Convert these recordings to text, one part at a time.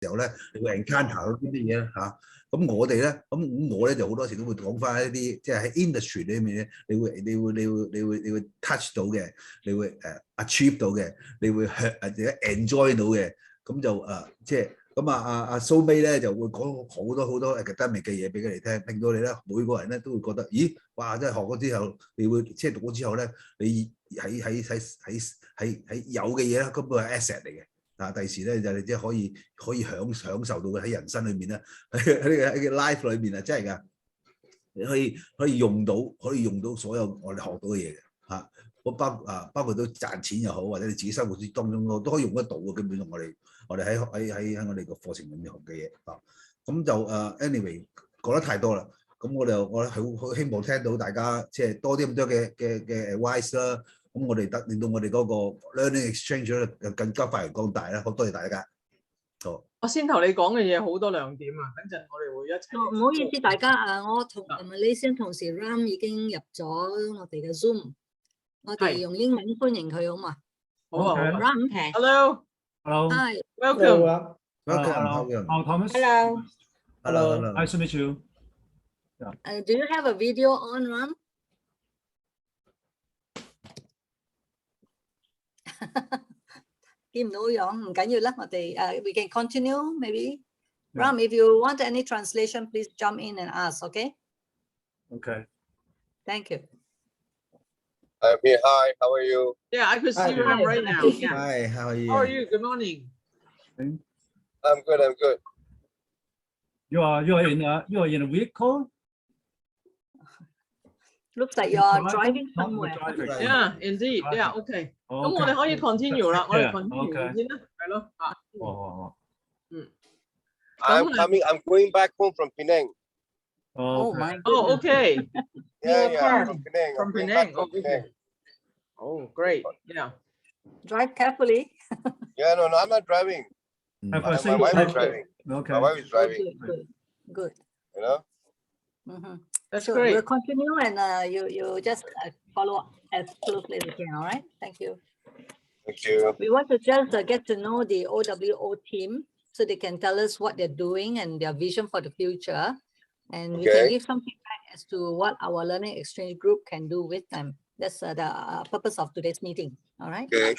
時候咧，你會 encounter 到邊啲嘢咧嚇？咁我哋咧，咁我咧就好多時都會講翻一啲，即係喺 industry 裏面咧，你會 touch 到嘅，你會achieve 到嘅，你會enjoy 到嘅，咁就即係咁阿蘇美咧就會講好多 academic 嘅嘢俾佢哋聽，令到你咧每個人咧都會覺得，咦，哇！真係學咗之後，你會即係讀咗之後咧，你喺有嘅嘢咧，根本係 asset 嚟嘅。第時咧就你即係可以享受到嘅喺人生裏面咧，喺個 life 裏面啊，真係㗎，你可以用到所有我哋學到嘅嘢嘅嚇。包括到賺錢又好，或者你自己生活之當中都可以用得到嘅。基本上我哋喺我哋個課程裏面學嘅嘢啊，咁就anyway 講得太多啦。咁我好希望聽到大家即係多啲咁多嘅advice 啦。咁我哋令到我哋嗰個 learning exchange 咧更加發揚光大啦。好多謝大家。好，我先頭你講嘅嘢好多亮點啊！等陣我哋會一齊。唔好意思，大家我同你先同事 Ram 已經入咗我哋嘅 Zoom， 我哋用英文歡迎佢好嘛？好啊 ，Ram 平。Hello。Hi。Welcome。Welcome. Thomas. Hello. Nice to meet you. Do you have a video on, Ram? 見唔到樣，唔緊要啦，我哋we can continue maybe. Ram, if you want any translation, please jump in and ask, okay? Okay. Thank you. Hi, how are you? Yeah, I could see Ram right now. Yeah. Hi, how are you? How are you? Good morning. I'm good. You are in a vehicle? Looks like you're driving somewhere. Yeah, indeed. Yeah, okay. 咁我哋可以 continue 啦，我哋 continue 先啦，係咯。I'm going back home from Penang. Oh my. Oh, okay. Yeah, from Penang. From Penang. Okay. Oh, great. Yeah. Drive carefully. Yeah, no, I'm not driving. My wife is driving. Okay. My wife is driving. Good. You know? That's so great. We'll continue and you just follow up as closely as you can, all right? Thank you. Thank you. We want to just get to know the OWO team so they can tell us what they're doing and their vision for the future. And we can give some feedback as to what our learning exchange group can do with them. That's the purpose of today's meeting, all right? Okay.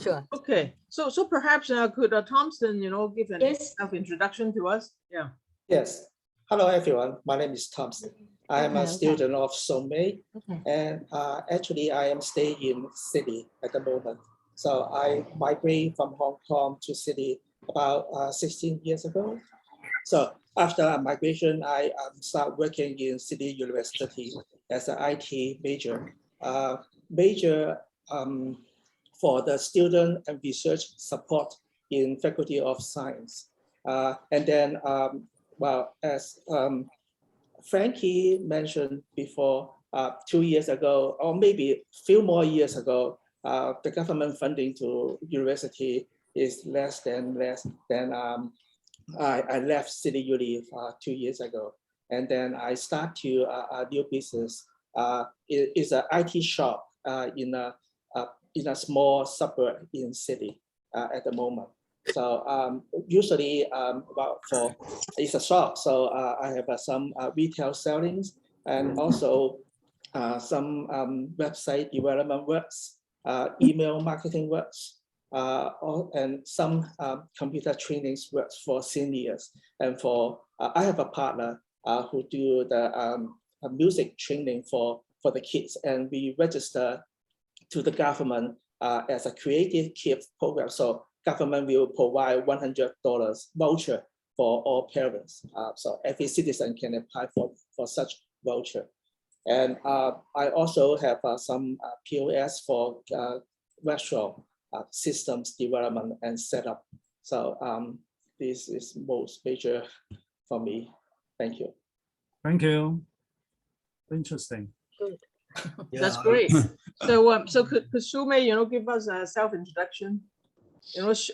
Sure. Okay. So perhaps could Thompson, give a self-introduction to us? Yeah. Yes. Hello, everyone. My name is Thompson. I am a student of Somei, and actually I am staying in Sydney at the moment. So I migrated from Hong Kong to Sydney about 16 years ago. So after migration, I started working in Sydney University as an IT major. For the student and research support in Faculty of Science. And then, well, as Frankie mentioned before, 2 years ago, or maybe a few more years ago, the government funding to university is less than I left City Uni 2 years ago. And then I start to a new business. It's an IT shop in a small suburb in city at the moment. So usually, it's a shop. So I have some retail sellings and also some website development works, email marketing works, and some computer trainings works for seniors. And for I have a partner who do the music training for the kids, and we register to the government as a creative kids program. So government will provide $100 voucher for all parents. So every citizen can apply for such voucher. And I also have some POS for restaurant systems development and setup. So this is most major for me. Thank you. Thank you. Interesting. Good. That's great. So could Su Mei, give us a self-introduction?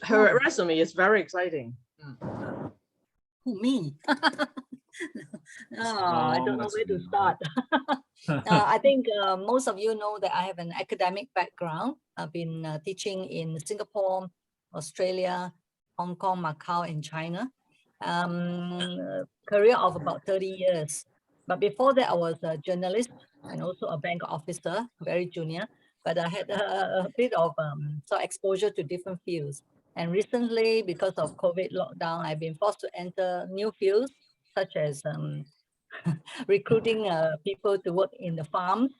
Her resume is very exciting. Who, me? I don't know where to start. I think most of you know that I have an academic background. I've been teaching in Singapore, Australia, Hong Kong, Macau, and China. Career of about 30 years. But before that, I was a journalist and also a bank officer, very junior. But I had a bit of exposure to different fields. And recently, because of COVID lockdown, I've been forced to enter new fields, such as recruiting people to work in the farms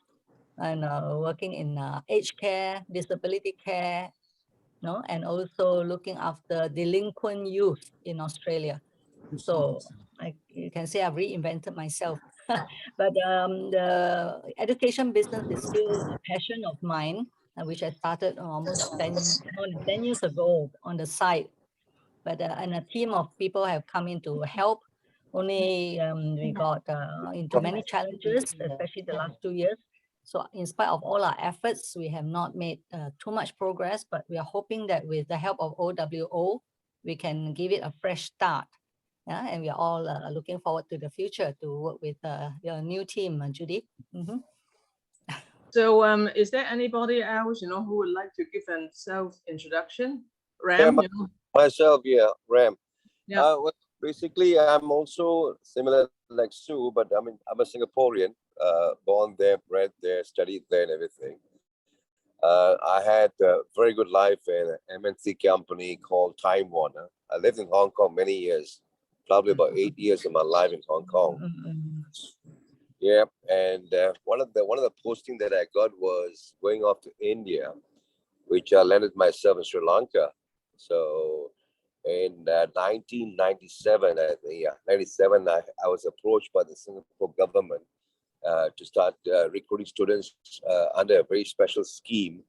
and working in aged care, disability care, and also looking after delinquent youth in Australia. So you can say I've reinvented myself. But the education business is still a passion of mine, which I started almost more than 10 years ago on the side. But and a team of people have come in to help. Only we got into many challenges, especially the last 2 years. So in spite of all our efforts, we have not made too much progress, but we are hoping that with the help of OWO, we can give it a fresh start. Yeah, and we are all looking forward to the future to work with your new team, Judy. So is there anybody else, who would like to give a self-introduction? Ram, Myself, Ram. Yeah. Well, basically, I'm also similar like Sue, but I'm a Singaporean, born there, bred there, studied there and everything. I had a very good life in an MNC company called Time Warner. I lived in Hong Kong many years, probably about 8 years of my life in Hong Kong. Yeah, and one of the posting that I got was going off to India, which I landed myself in Sri Lanka. So in 1997, I think, 97, I was approached by the Singapore government to start recruiting students under a very special scheme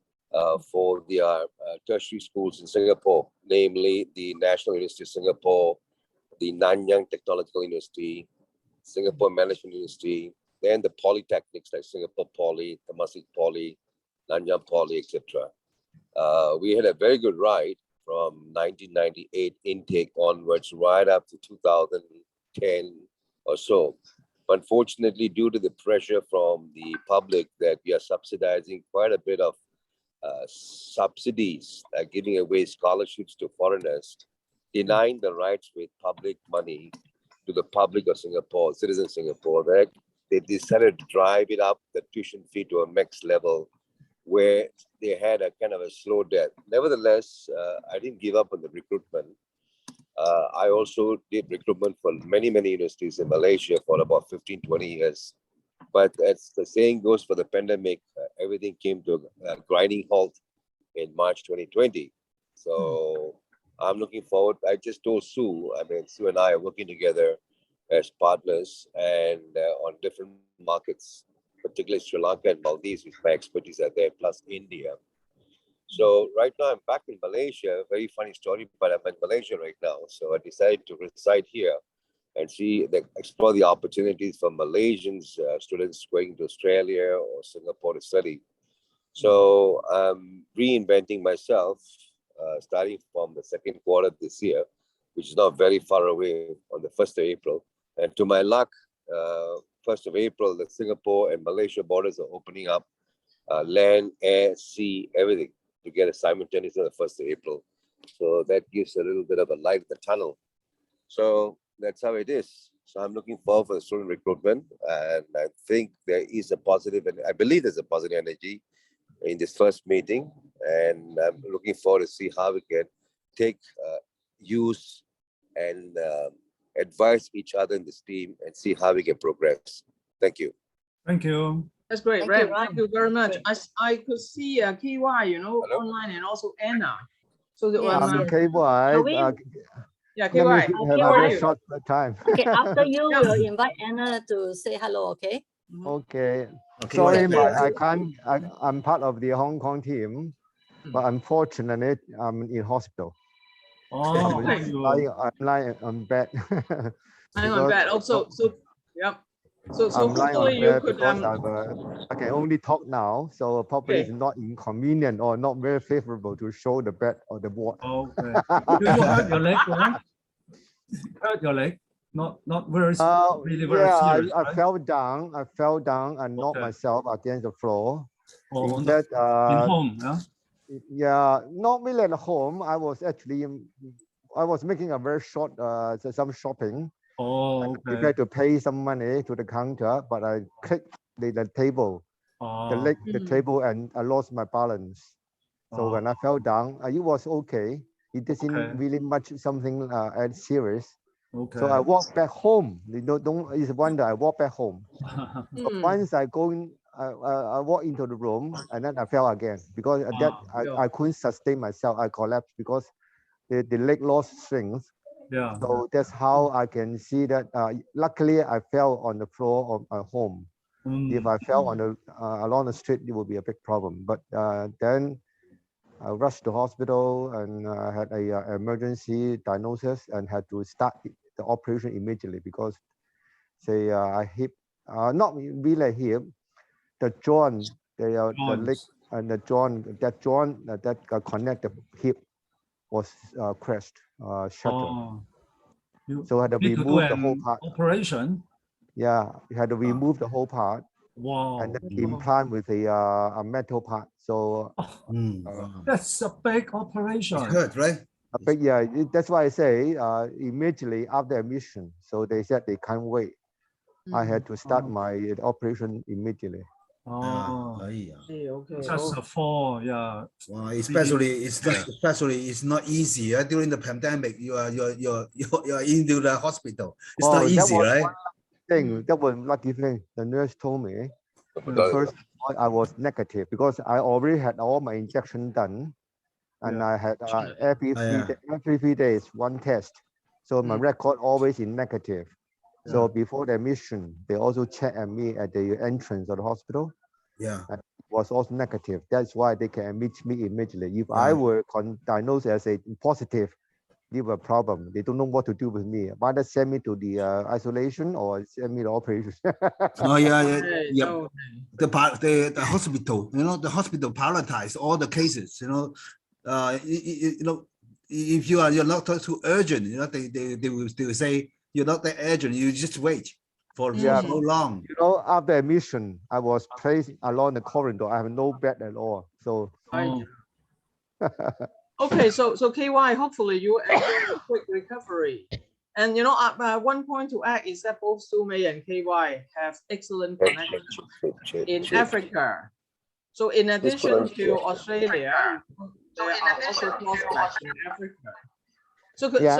for their tertiary schools in Singapore, namely the National University of Singapore, the Nanyang Technological University, Singapore Management University, then the polytechnics like Singapore Poly, Temasek Poly, Nanyang Poly, etc. We had a very good ride from 1998 intake onwards right up to 2010 or so. Unfortunately, due to the pressure from the public that we are subsidizing quite a bit of subsidies, giving away scholarships to foreigners, denying the rights with public money to the public of Singapore, citizens of Singapore, that they decided to drive it up, the tuition fee to a max level where they had a kind of a slow death. Nevertheless, I didn't give up on the recruitment. I also did recruitment for many, many universities in Malaysia for about 15, 20 years. But as the saying goes, for the pandemic, everything came to a grinding halt in March 2020. So I'm looking forward. I just told Sue, Sue and I are working together as partners and on different markets, particularly Sri Lanka and Maldives, which my expertise are there, plus India. So right now I'm back in Malaysia. Very funny story, but I'm in Malaysia right now. So I decided to reside here and explore the opportunities for Malaysians, students going to Australia or Singapore to study. So I'm reinventing myself, starting from the second quarter this year, which is not very far away, on the 1st of April. And to my luck, 1st of April, the Singapore and Malaysia borders are opening up, land, air, sea, everything, together simultaneously on the 1st of April. So that gives a little bit of a light in the tunnel. So that's how it is. So I'm looking forward for the student recruitment, and I think there is a positive, and I believe there's a positive energy in this first meeting, and I'm looking forward to see how we can take use and advise each other in this team and see how we can progress. Thank you. Thank you. That's great, Thank you, Ram. Ram. Thank you very much. Great. I could see KY, Hello? online, and also Anna. So that Yes, yes. KY. yeah, Let me KY. have KY. a very short time. Okay, after you, we'll invite Anna to say hello, okay? Okay. Okay, Sorry, well, I can't. I'm part of the Hong Kong team, but unfortunately, I'm in hospital. Oh, I'm lying on bed. I'm on bed also. So yeah. So I'm lying hopefully on you bed could because I can only talk now, so probably Okay. it's not inconvenient or not very favorable to show the bed or the ward. okay. Do you hurt your leg, right? Hurt your leg? Not very, really very Yeah, serious, I right? fell down and knocked Okay. myself against the floor. Oh, In no. fact, In home, yeah? yeah, not really at home. I was actually I was making a very short some shopping. Oh, I okay. prepared to pay some money to the counter, but I clicked the table, the table, and I lost my balance. So when I fell down, it was okay. It doesn't really much something serious. Okay. So I walked back home. You know, it's a wonder. I walked back home. But once I go in, I walked into the room and then I fell again because I couldn't sustain myself. I collapsed because the leg lost strength. Yeah. So that's how I can see that. Luckily, I fell on the floor of my home. If I fell on the along the street, it would be a big problem. But then I rushed to hospital and had a emergency diagnosis and had to start the operation immediately because say I hip, not really hip, the joint, the leg and the joint that connect the hip was crushed, shattered. So I had to remove the whole part. Operation. Yeah, you had to remove the whole part. Wow. And then implant with a metal part. So that's a big operation. It hurt, right? But yeah, that's why I say immediately after admission. So they said they can't wait. I had to start my operation immediately. Okay. Just a fall, yeah. Well, especially it's not easy during the pandemic. You're into the hospital. It's not easy, right? That was lucky thing. The nurse told me the first I was negative because I already had all my injection done, and I had every 3 days one test. So my record always in negative. So before the admission, they also checked at me at the entrance of the hospital. Yeah, and it was also negative. That's why they can admit me immediately. If I were diagnosed as a positive, they have a problem. They don't know what to do with me. Whether send me to the isolation or send me to operation. The hospital, the hospital prioritize all the cases. If you're not too urgent, they will say you're not that urgent. You just wait for so long. After admission, I was placed along the corridor. I have no bed at all. So. Okay, so KY, hopefully you enjoy a quick recovery. And one point to add is that both Sumei and KY have excellent connections in Africa. So in addition to Australia, there are also prospects in Africa.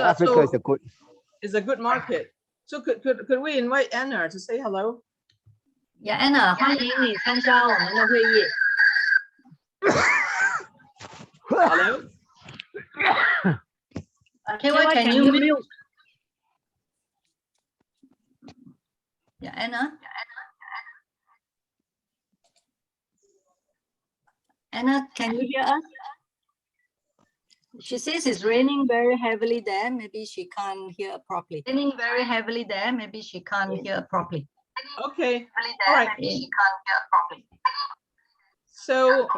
Africa is a good market. So could we invite Anna to say hello? Yeah, Anna, 欢迎你参加我们的会议。Hello. KY, can you mute? Yeah, Anna. Anna, can you hear us? She says it's raining very heavily there. Maybe she can't hear properly. Raining very heavily there. Maybe she can't hear properly. Okay. All right. So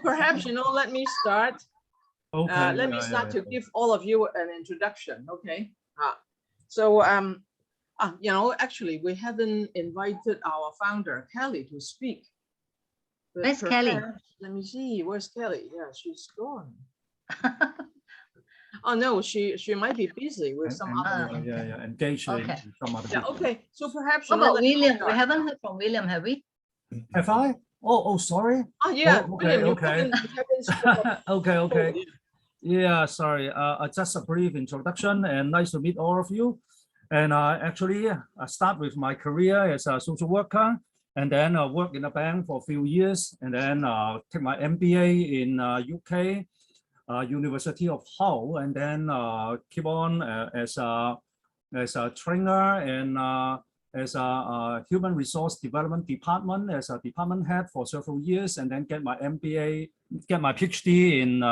perhaps, let me start. Okay. Let me start to give all of you an introduction. Okay. Actually, we haven't invited our founder, Kelly, to speak. Where's Kelly? Let me see. Where's Kelly? Yeah, she's gone. Oh no, she might be busy with some other. Engaged in some other. Yeah. Okay. So perhaps. What about William? We haven't heard from William, have we? Have I? Oh, sorry. Oh yeah. Okay. William, Okay. Yeah, sorry. Just a brief introduction, and nice to meet all of you. And actually, I start with my career as a social worker, and then work in a bank for a few years, and then take my MBA in UK, University of Hull, and then keep on as a trainer and as a human resource development department, as a department head for several years, and then get my MBA, get my PhD in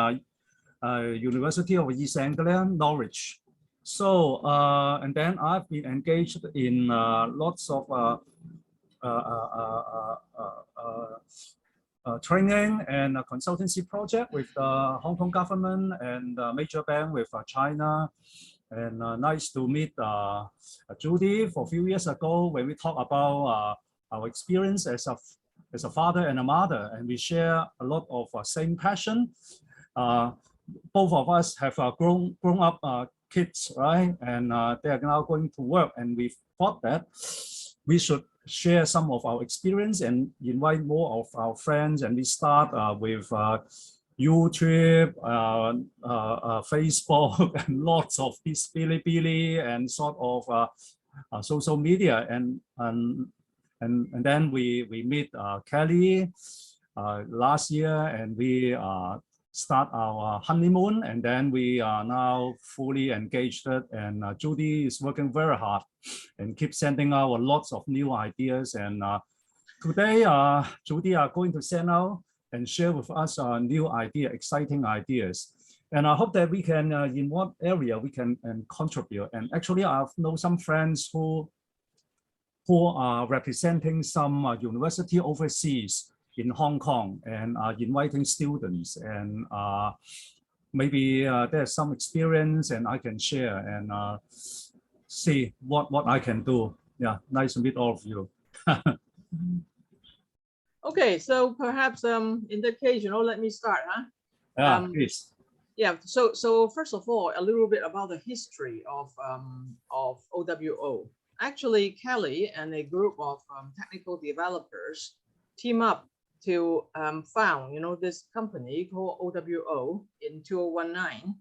University of East Anglia, Norwich. So, and then I've been engaged in lots of training and a consultancy project with the Hong Kong government and major bank with China. And nice to meet Judy for a few years ago when we talked about our experience as a father and a mother, and we share a lot of same passion. both of us have grown up kids, right? And they are now going to work, and we thought that we should share some of our experience and invite more of our friends. And we start with YouTube, Facebook, and lots of this Bilibili and sort of social media. And then we meet Kelly last year, and we start our honeymoon, and then we are now fully engaged, and Judy is working very hard and keep sending out lots of new ideas. And today Judy are going to send out and share with us new exciting ideas. And I hope that we can in what area we can contribute. And actually I know some friends who are representing some university overseas in Hong Kong and are inviting students, and maybe there's some experience and I can share and see what I can do. Yeah, nice to meet all of you. Okay, so perhaps in that case, let me start, huh? Yeah, please. Yeah, so first of all, a little bit about the history of OWO. Actually, Kelly and a group of technical developers team up to found, this company called OWO in 2019.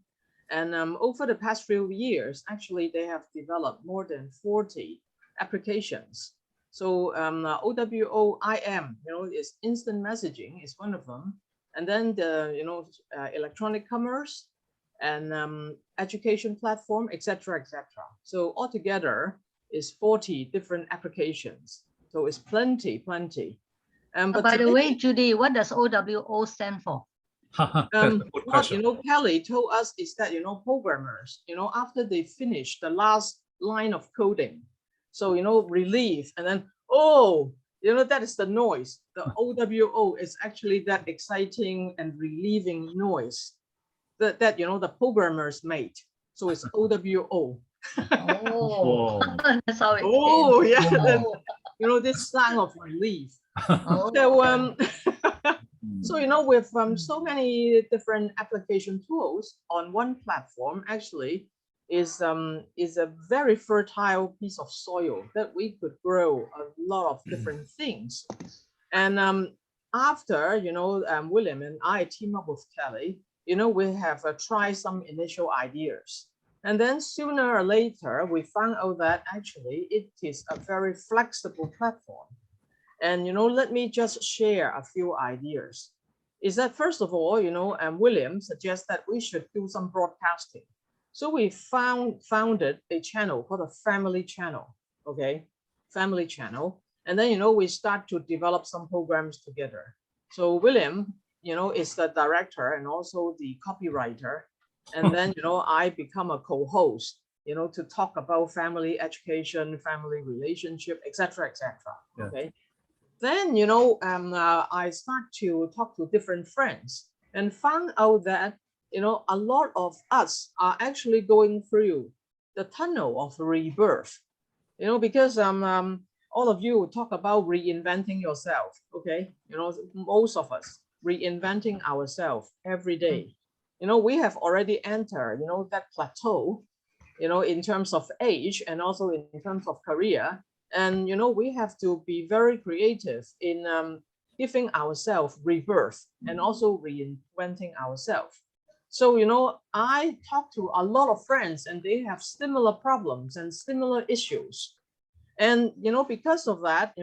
And over the past few years, actually, they have developed more than 40 applications. So OWO IM, is instant messaging is one of them. And then the, electronic commerce and education platform, etc., etc. So altogether is 40 different applications. So it's plenty. But by today, the way, Judy, what does OWO stand for? What Kelly told us is that programmers, after they finish the last line of coding, so relief, and then that is the noise. The OWO is actually that exciting and relieving noise that the programmers made. So it's OWO. Oh, that's how it This sound of relief. oh. So with so many different application tools on one platform, actually is a very fertile piece of soil that we could grow a lot of different things. And after William and I team up with Kelly, we have tried some initial ideas. And then sooner or later, we found out that actually it is a very flexible platform. And, let me just share a few ideas. Is that first of all, William suggests that we should do some broadcasting. So we founded a channel called a family channel, okay? Family channel. And then, we start to develop some programs together. So William, is the director and also the copywriter. And then, I become a co-host, to talk about family education, family relationship, etc., Yeah. okay? Then, I start to talk to different friends and found out that, a lot of us are actually going through the tunnel of rebirth, because all of you talk about reinventing yourself, okay? Most of us reinventing ourselves every day. We have already entered, that plateau, in terms of age and also in terms of career. And, we have to be very creative in giving ourselves rebirth and also reinventing ourselves. So, I talk to a lot of friends and they have similar problems and similar issues. And, because of that,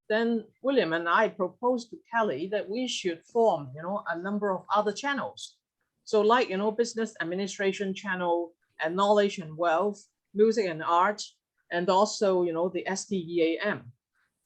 then William and I proposed to Kelly that we should form, a number of other channels. So like, business administration channel and knowledge and wealth, music and art, and also, the STEAM.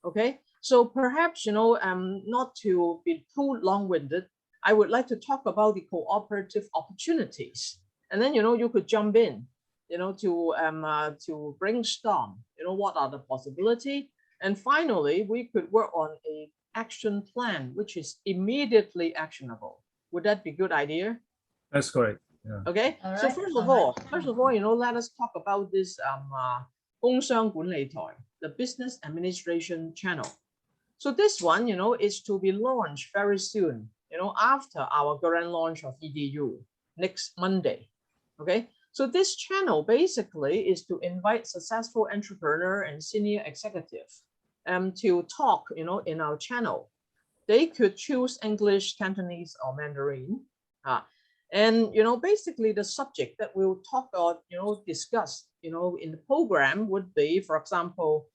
Okay, so perhaps, not to be too long-winded, I would like to talk about the cooperative opportunities. And then, you could jump in, to brainstorm, what are the possibilities. And finally, we could work on an action plan, which is immediately actionable. Would that be a good idea? That's correct. Yeah. Okay, All so right, first all of all, let us talk about this 工商管理台, the business administration channel. So this one, is to be launched very soon, after our grand launch of EDU next Monday. Okay, so this channel basically is to invite successful entrepreneur and senior executive to talk, in our channel. They could choose English, Cantonese, or Mandarin. And basically the subject that we'll talk about, discuss, in the program would be, for example,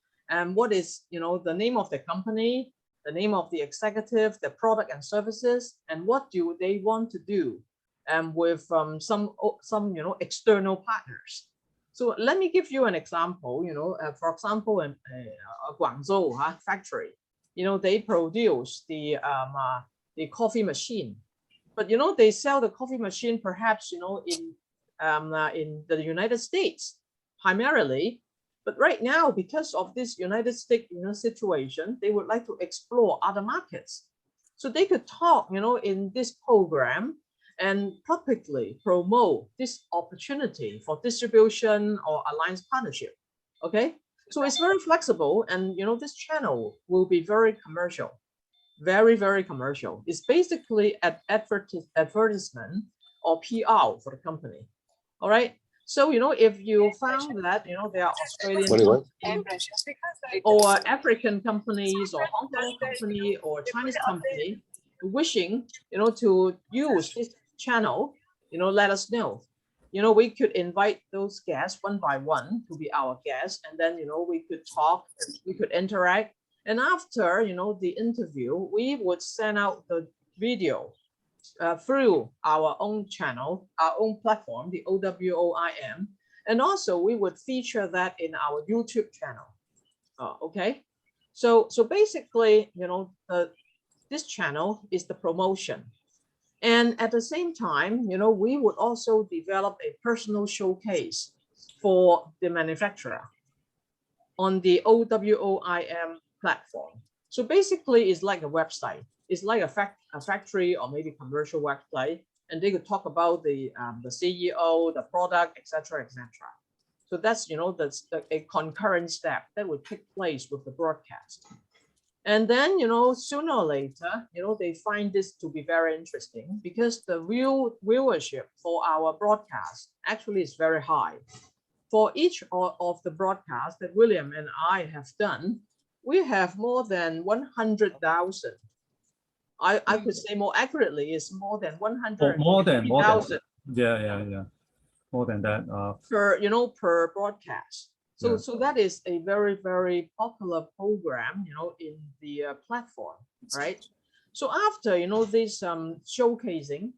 what is, the name of the company, the name of the executive, the product and services, and what do they want to do with some external partners. So let me give you an example. For example, in Guangzhou factory, they produce the coffee machine, but they sell the coffee machine perhaps in the United States primarily. But right now, because of this United States situation, they would like to explore other markets. So they could talk in this program and publicly promote this opportunity for distribution or alliance partnership. Okay, so it's very flexible, and this channel will be very commercial, very, very commercial. It's basically an advertisement or PR for the company. All right. So if you found that there are Australian or African companies or Hong Kong company or Chinese company wishing to use this channel, let us know. We could invite those guests one by one to be our guests, and then we could talk, we could interact, and after the interview, we would send out the video through our own channel, our own platform, the OWOIM, and also we would feature that in our YouTube channel. Okay, so basically, this channel is the promotion, and at the same time, we would also develop a personal showcase for the manufacturer on the OWOIM platform. So basically, it's like a website. It's like a factory or maybe commercial website, and they could talk about the CEO, the product, etc., etc. So that's that's a concurrent step that would take place with the broadcast. And then sooner or later they find this to be very interesting, because the real viewership for our broadcast actually is very high. For each of the broadcasts that William and I have done, we have more than 100,000. I could say more accurately, it's more than 100,000. More than yeah, more than that per broadcast. So that is a very, very popular program in the platform, right? So after this showcasing,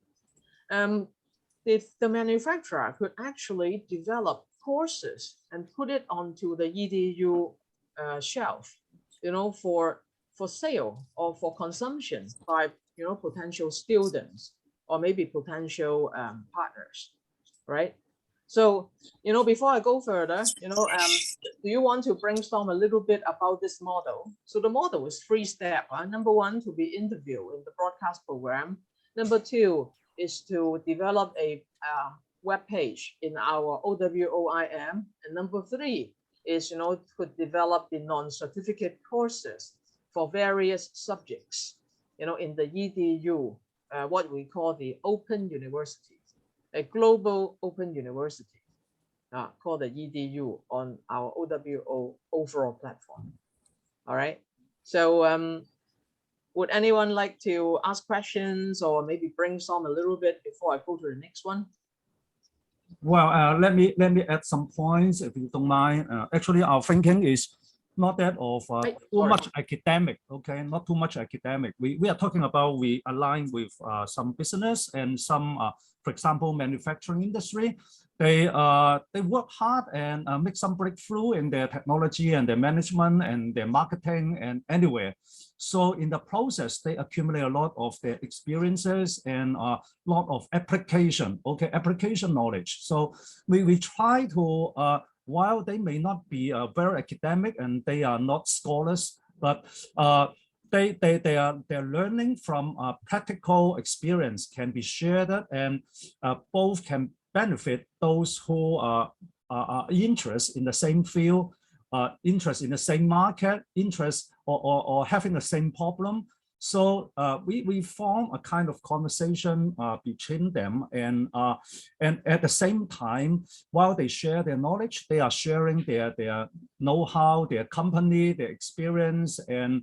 the manufacturer could actually develop courses and put it onto the EDU shelf, for sale or for consumption by potential students or maybe potential partners, right? So before I go further, do you want to brainstorm a little bit about this model? So the model is 3 steps. Number 1, to be interviewed in the broadcast program. Number 2 is to develop a web page in our OWOIM, and number 3 is to develop the non-certificate courses for various subjects, in the EDU, what we call the open university, a global open university, called the EDU on our OWO overall platform. All right. So would anyone like to ask questions or maybe brainstorm a little bit before I go to the next one? Well, let me add some points, if you don't mind. Actually, our thinking is not that of too much academic, okay? Not too much academic. We are talking about we align with some business and some, for example, manufacturing industry. They work hard and make some breakthrough in their technology and their management and their marketing and anywhere. So in the process, they accumulate a lot of their experiences and a lot of application, okay, application knowledge. So we try to, while they may not be very academic and they are not scholars, but they're learning from practical experience can be shared, and both can benefit those who are interested in the same field, interest in the same market, interest or having the same problem. So we form a kind of conversation between them, and at the same time, while they share their knowledge, they are sharing their know-how, their company, their experience, and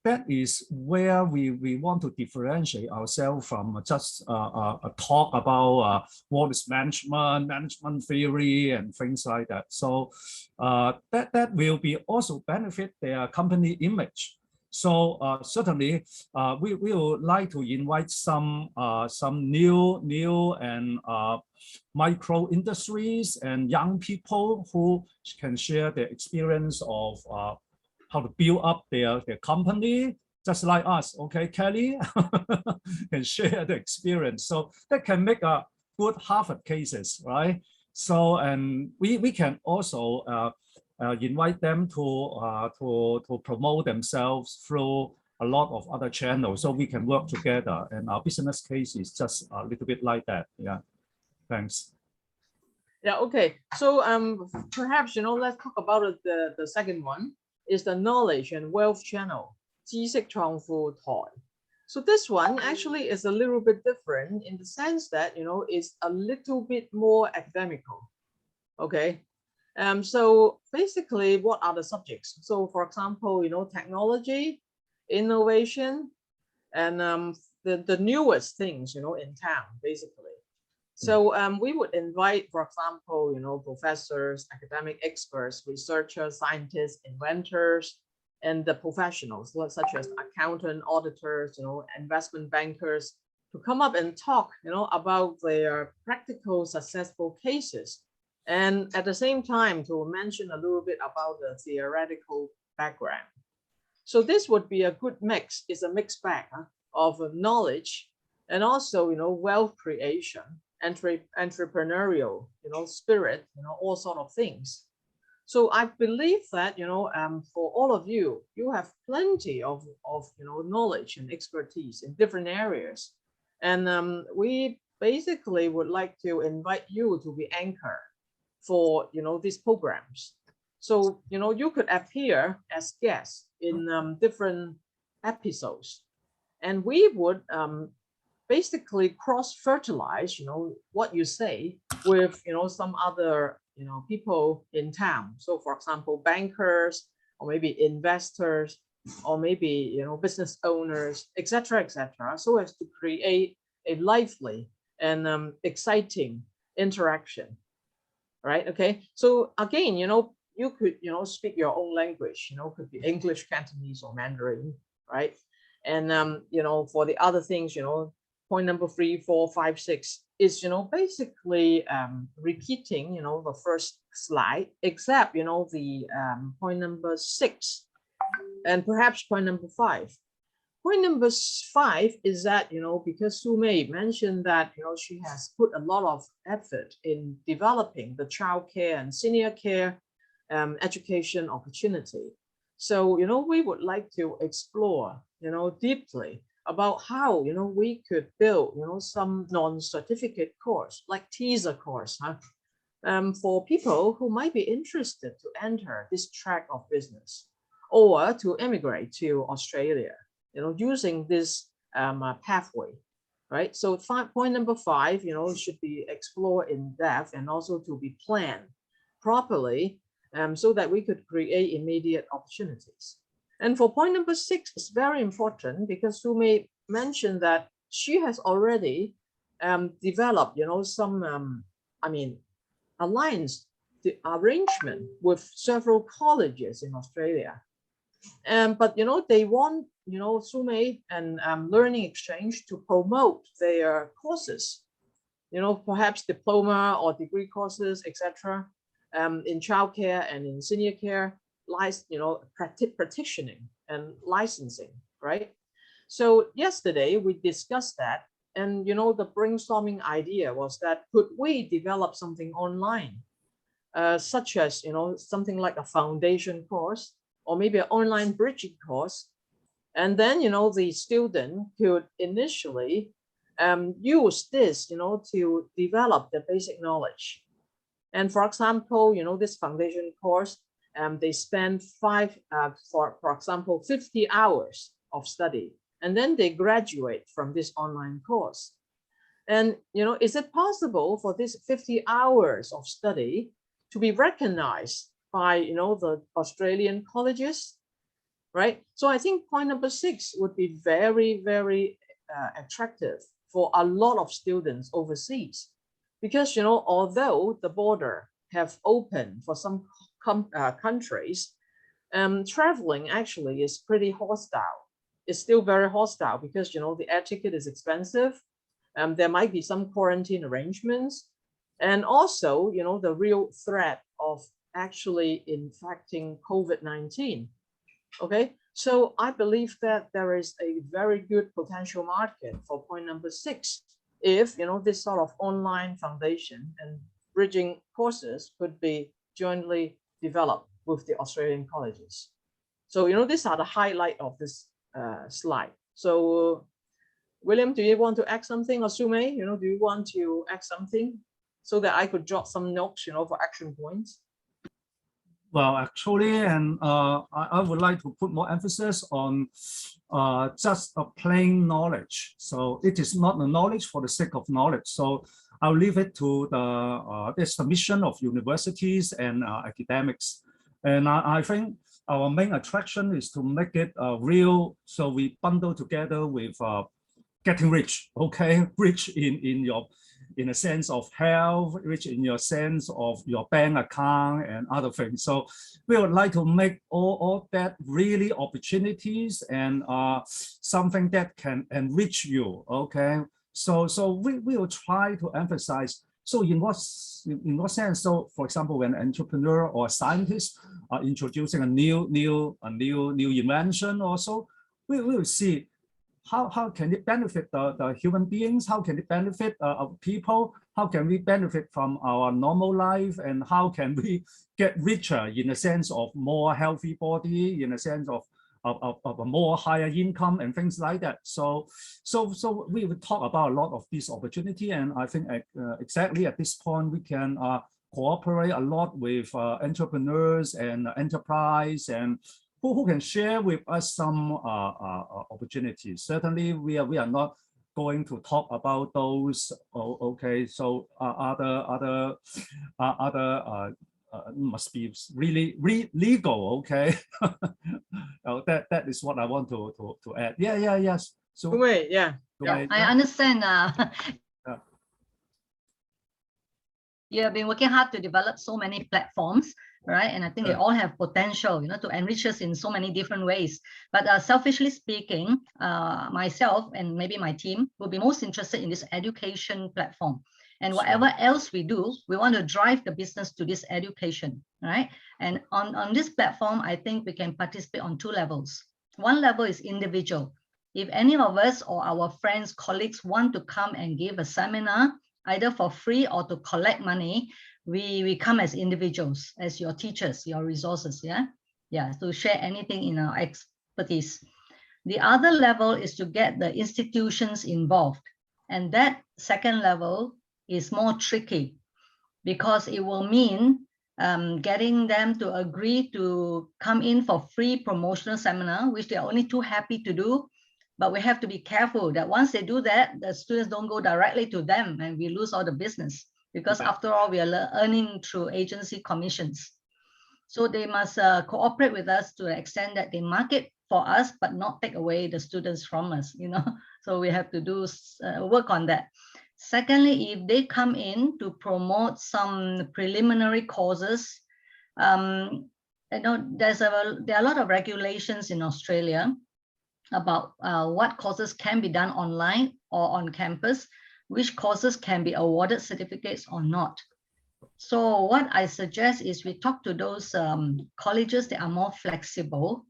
that is where we want to differentiate ourselves from just a talk about what is management theory and things like that. So that will be also benefit their company image. So certainly we would like to invite some new and micro industries and young people who can share their experience of how to build up their company, just like us. Okay, Kelly can share the experience. So that can make a good Harvard cases, right? So, and we can also invite them to promote themselves through a lot of other channels, so we can work together. And our business case is just a little bit like that. Yeah, thanks. Yeah, okay. So perhaps, let's talk about it, the second one is the knowledge and wealth channel, 知識創富台. So this one actually is a little bit different in the sense that, it's a little bit more academical. Okay. So basically, what are the subjects? So for example, technology, innovation, and the newest things, in town, basically. So we would invite, for example, professors, academic experts, researchers, scientists, inventors, and the professionals, such as accountant, auditors, investment bankers, to come up and talk, about their practical, successful cases. And at the same time, to mention a little bit about the theoretical background. So this would be a good mix. It's a mixed bag of knowledge and also, wealth creation, entrepreneurial, spirit, all sort of things. So I believe that, for all of you, you have plenty of knowledge and expertise in different areas. And we basically would like to invite you to be anchor for, these programs. So, you could appear as guests in different episodes, and we would basically cross-fertilize, what you say with, some other, people in town. So for example, bankers, or maybe investors, or maybe, business owners, etc., so as to create a lively and exciting interaction, right? Okay. So again, you could, speak your own language, could be English, Cantonese, or Mandarin, right? And, for the other things, point number 3, 4, 5, 6 is, basically repeating, the first slide, except, the point number 6 and perhaps point number 5. Point number 5 is that, because Su Mei mentioned that, she has put a lot of effort in developing the child care and senior care education opportunity. So, we would like to explore, deeply about how, we could build, some non-certificate course, like teaser course, for people who might be interested to enter this track of business or to emigrate to Australia, using this pathway, right? So point number 5, should be explored in depth and also to be planned properly, so that we could create immediate opportunities. And for point number 6, it's very important because Su Mei mentioned that she has already developed, some, alliance, the arrangement with several colleges in Australia. But, they want, Su Mei and Learning Exchange to promote their courses, perhaps diploma or degree courses, etc., in childcare and in senior care, practitioning and licensing, right? So yesterday we discussed that, and the brainstorming idea was that could we develop something online, such as something like a foundation course or maybe an online bridging course, and then the student could initially use this to develop the basic knowledge. And for example, this foundation course, they spend for example, 50 hours of study. and then they graduate from this online course. And, you know, is it possible for this 50 hours of study to be recognized by, you know, the Australian colleges, right? So I think point number 6 would be very, very attractive for a lot of students overseas, because, you know, although the border have opened for some countries, traveling actually is pretty hostile. It's still very hostile because, you know, the air ticket is expensive. There might be some quarantine arrangements, and also, you know, the real threat of actually infecting COVID-19. Okay, so I believe that there is a very good potential market for point number 6 if, you know, this sort of online foundation and bridging courses could be jointly developed with the Australian colleges. So, you know, these are the highlight of this slide. So, William, do you want to add something, or Sume, you know, do you want to add something so that I could jot some notes, you know, for action points? Well, actually, and I would like to put more emphasis on just a plain knowledge. So it is not the knowledge for the sake of knowledge. So I'll leave it to the mission of universities and academics. And I think our main attraction is to make it real. So we bundle together with getting rich, okay? Rich in a sense of health, rich in your sense of your bank account and other things. So we would like to make all that really opportunities and something that can enrich you, okay? So we will try to emphasize. So in what sense? So for example, when an entrepreneur or a scientist are introducing a new invention also, we will see how can it benefit the human beings? How can it benefit our people? How can we benefit from our normal life? And how can we get richer in a sense of more healthy body, in a sense of a more higher income and things like that. So we will talk about a lot of this opportunity. And I think exactly at this point, we can cooperate a lot with entrepreneurs and enterprise and who can share with us some opportunities. Certainly, we are not going to talk about those. Okay, so other must be really legal. Okay, that is what I want to add. Yes. So wait, yeah. I understand. You have been working hard to develop so many platforms, right? And I think they all have potential, you know, to enrich us in so many different ways. But selfishly speaking, myself and maybe my team will be most interested in this education platform. And whatever else we do, we want to drive the business to this education, right? And on this platform, I think we can participate on 2 levels. One level is individual. If any of us or our friends, colleagues want to come and give a seminar, either for free or to collect money, we come as individuals, as your teachers, your resources, to share anything in our expertise. The other level is to get the institutions involved. And that second level is more tricky because it will mean getting them to agree to come in for free promotional seminar, which they're only too happy to do. But we have to be careful that once they do that, the students don't go directly to them and we lose all the business, because after all, we are earning through agency commissions. So they must cooperate with us to the extent that they market for us, but not take away the students from us, you know. So we have to do work on that. Secondly, if they come in to promote some preliminary courses, you know, there are a lot of regulations in Australia about what courses can be done online or on campus, which courses can be awarded certificates or not. So what I suggest is we talk to those colleges that are more flexible,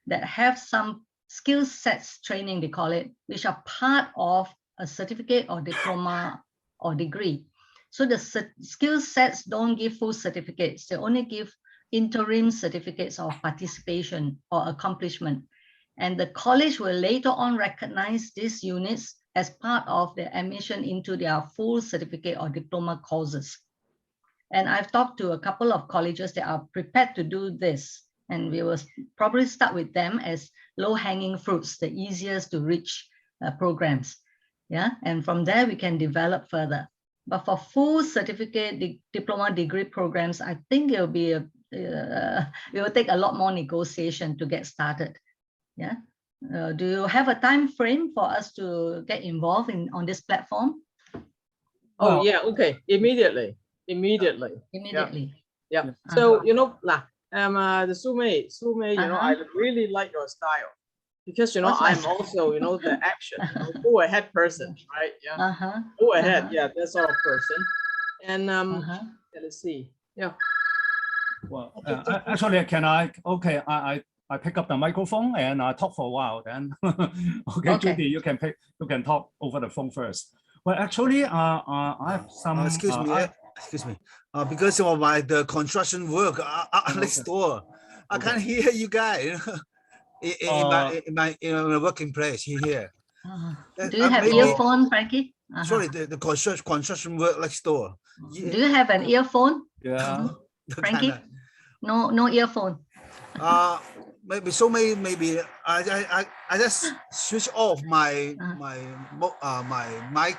that have some skill sets training, they call it, which are part of a certificate or diploma or degree. So the skill sets don't give full certificates, they only give interim certificates of participation or accomplishment. And the college will later on recognize these units as part of their admission into their full certificate or diploma courses. And I've talked to a couple of colleges that are prepared to do this. And we will probably start with them as low-hanging fruits, the easiest to reach programs. Yeah, and from there we can develop further. But for full certificate diploma degree programs, I think it will take a lot more negotiation to get started. Yeah. Do you have a time frame for us to get involved on this platform? Oh, yeah, okay, immediately. Immediately. Yeah. So, the Sumei, I really like your style because, I'm also, the action, go ahead person, right? Yeah. Go ahead. Yeah, that sort of person. And let's see. Yeah. Well, actually, can I? Okay, I pick up the microphone and I talk for a while. Then, okay, Judy, you can talk over the phone first. Well, actually, I have some. Excuse me. Because of the construction work next door, I can't hear you guys. In my working place here. Do you have earphone, Frankie? Sorry, the construction work next door. Do you have an earphone? Yeah. Frankie? No earphone. Maybe I just switch off my mic,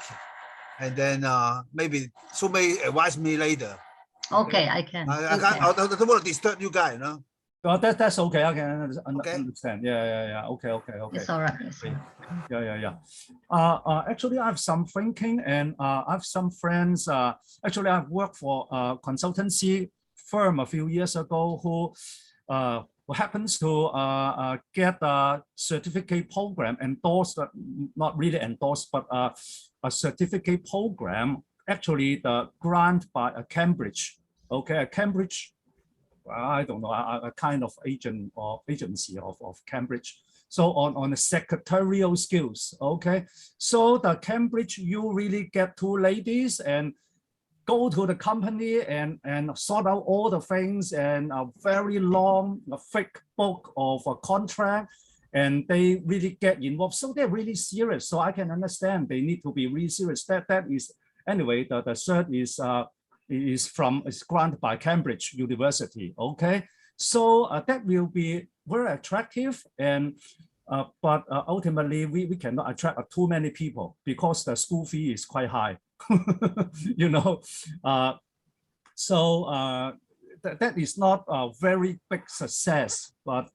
and then maybe may advise me later. Okay, I can. I don't want to disturb you guys, no? Oh, that's okay. I can understand. Yeah. Okay. It's all right. Yeah. Actually, I have some thinking, and I have some friends. Actually, I've worked for a consultancy firm a few years ago who happens to get a certificate program endorsed, not really endorsed, but a certificate program. Actually, the grant by a Cambridge. Okay, a Cambridge. I don't know, a kind of agency of Cambridge. So on the secretarial skills, okay. So the Cambridge, you really get two ladies and go to the company and sort out all the things, and a very long, thick book of a contract, and they really get involved. So they're really serious. So I can understand they need to be really serious. That is, anyway, the cert is granted by Cambridge University. Okay, so that will be very attractive, and but ultimately we cannot attract too many people because the school fee is quite high. So that is not a very big success. But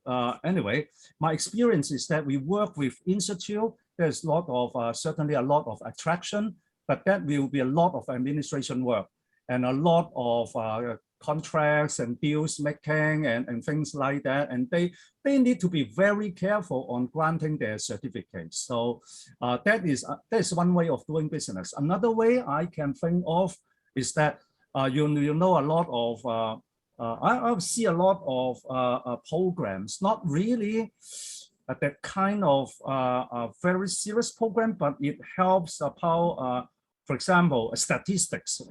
anyway, my experience is that we work with institute. There's a lot of certainly a lot of attraction, but that will be a lot of administration work and a lot of contracts and deals making and things like that. And they need to be very careful on granting their certificates. So that is one way of doing business. Another way I can think of is that you know a lot of I see a lot of programs, not really that kind of very serious program, but it helps about, for example, statistics.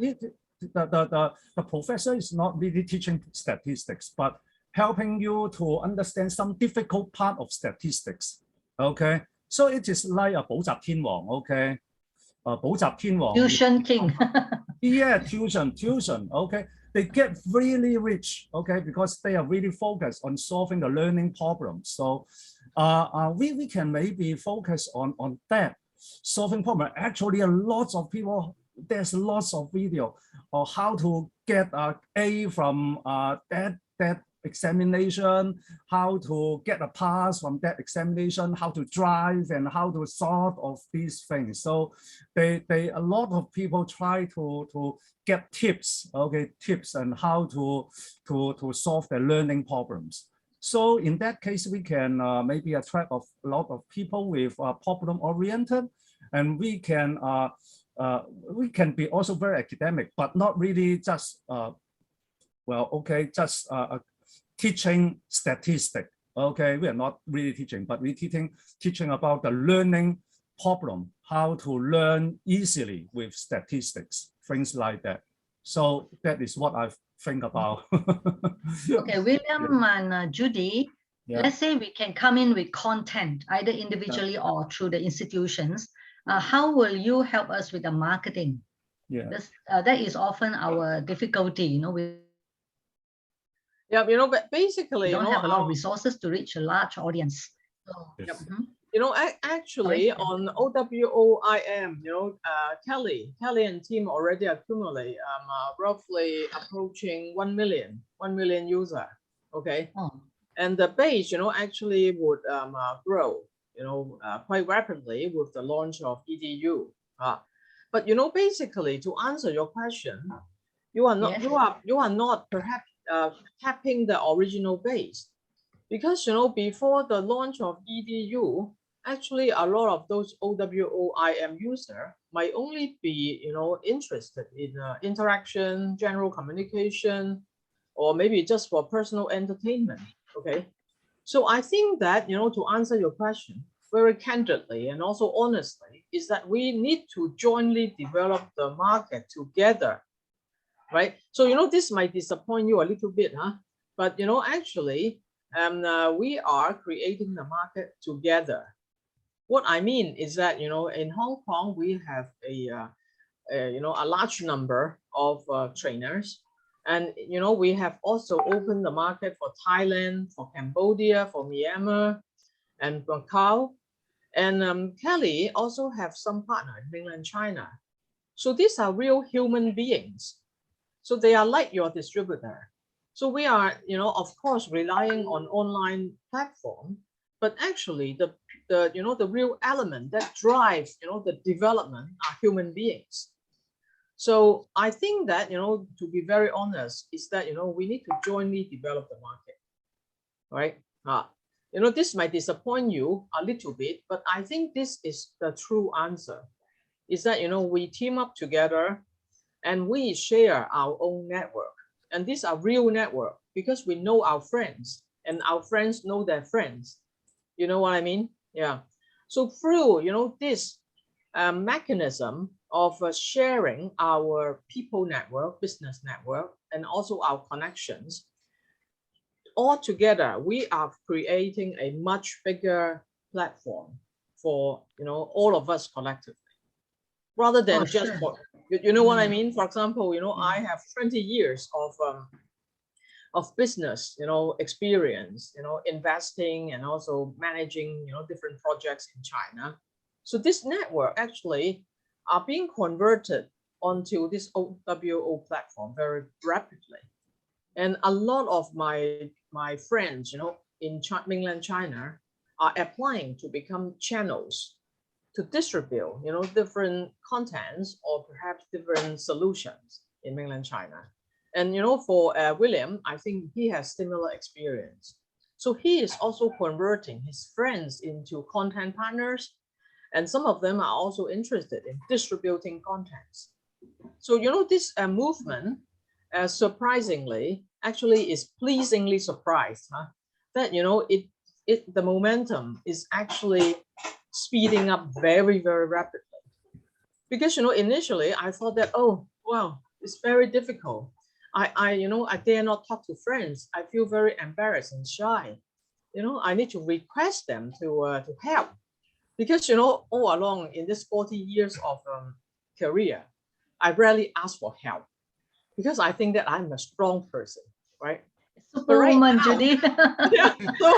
The professor is not really teaching statistics, but helping you to understand some difficult part of statistics. Okay, so it is like a 補習天王. Okay, 補習天王. Tuition king. Yeah, tuition. Okay, they get really rich. Okay, because they are really focused on solving the learning problems. So we can maybe focus on that solving problem. Actually, lots of people. There's lots of video on how to get an A from that examination, how to get a pass from that examination, how to drive, and how to sort of these things. So a lot of people try to get tips, okay, tips on how to solve their learning problems. So in that case, we can maybe attract a lot of people with problem oriented, and we can be also very academic, but not really just teaching statistics. Okay, we are not really teaching, but we're teaching about the learning problem, how to learn easily with statistics, things like that. So that is what I think about. Okay, William and Judy, let's say we can come in with content, either individually or through the institutions. How will you help us with the marketing? Yeah, that is often our difficulty, Yeah, you know, but basically, We you don't know, have a lot of resources to reach a large audience. Yes. you know, actually on OWOIM, you know, Kelly and team already accumulate roughly approaching 1 million user. Okay. Oh. And the base, you know, actually would grow, you know, quite rapidly with the launch of EDU. But you know, basically, to answer your question, you are not you are not perhaps tapping the original base, because you know, before the launch of EDU, actually a lot of those OWOIM user might only be, you know, interested in interaction, general communication, or maybe just for personal entertainment. Okay, so I think that, you know, to answer your question very candidly and also honestly, is that we need to jointly develop the market together, right? So, you know, this might disappoint you a little bit, huh? But, you know, actually, we are creating the market together. What I mean is that, you know, in Hong Kong, we have you know, a large number of trainers. And, you know, we have also opened the market for Thailand, for Cambodia, for Myanmar, and Macau. And Kelly also have some partner in mainland China. So these are real human beings. So they are like your distributor. So we are, you know, of course, relying on online platform, but actually the you know, the real element that drives, you know, the development are human beings. So I think that, you know, to be very honest, is that, you know, we need to jointly develop the market, right? You know, this might disappoint you a little bit, but I think this is the true answer, is that, you know, we team up together and we share our own network. And these are real network because we know our friends and our friends know their friends. You know what I mean? Yeah. So through, you know, this mechanism of sharing our people network, business network, and also our connections, all together, we are creating a much bigger platform for, you know, all of us collectively, rather than just for, you know what I mean? For example, you know, I have 20 years of business, you know, experience, you know, investing and also managing, you know, different projects in China. So this network actually are being converted onto this OWO platform very rapidly. And a lot of my friends, you know, in mainland China are applying to become channels to distribute, you know, different contents or perhaps different solutions in mainland China. And, you know, for William, I think he has similar experience. So he is also converting his friends into content partners. And some of them are also interested in distributing contents. So, you know, this movement, surprisingly, actually is pleasingly surprised, huh? That, you know, the momentum is actually speeding up very, very rapidly. Because, you know, initially I thought that, oh, wow, it's very difficult. You know, I dare not talk to friends. I feel very embarrassed and shy. You know, I need to request them to help. Because, you know, all along in this 40 years of career, I rarely ask for help because I think that I'm a strong person, right? Superwoman, Judy. Yeah, so,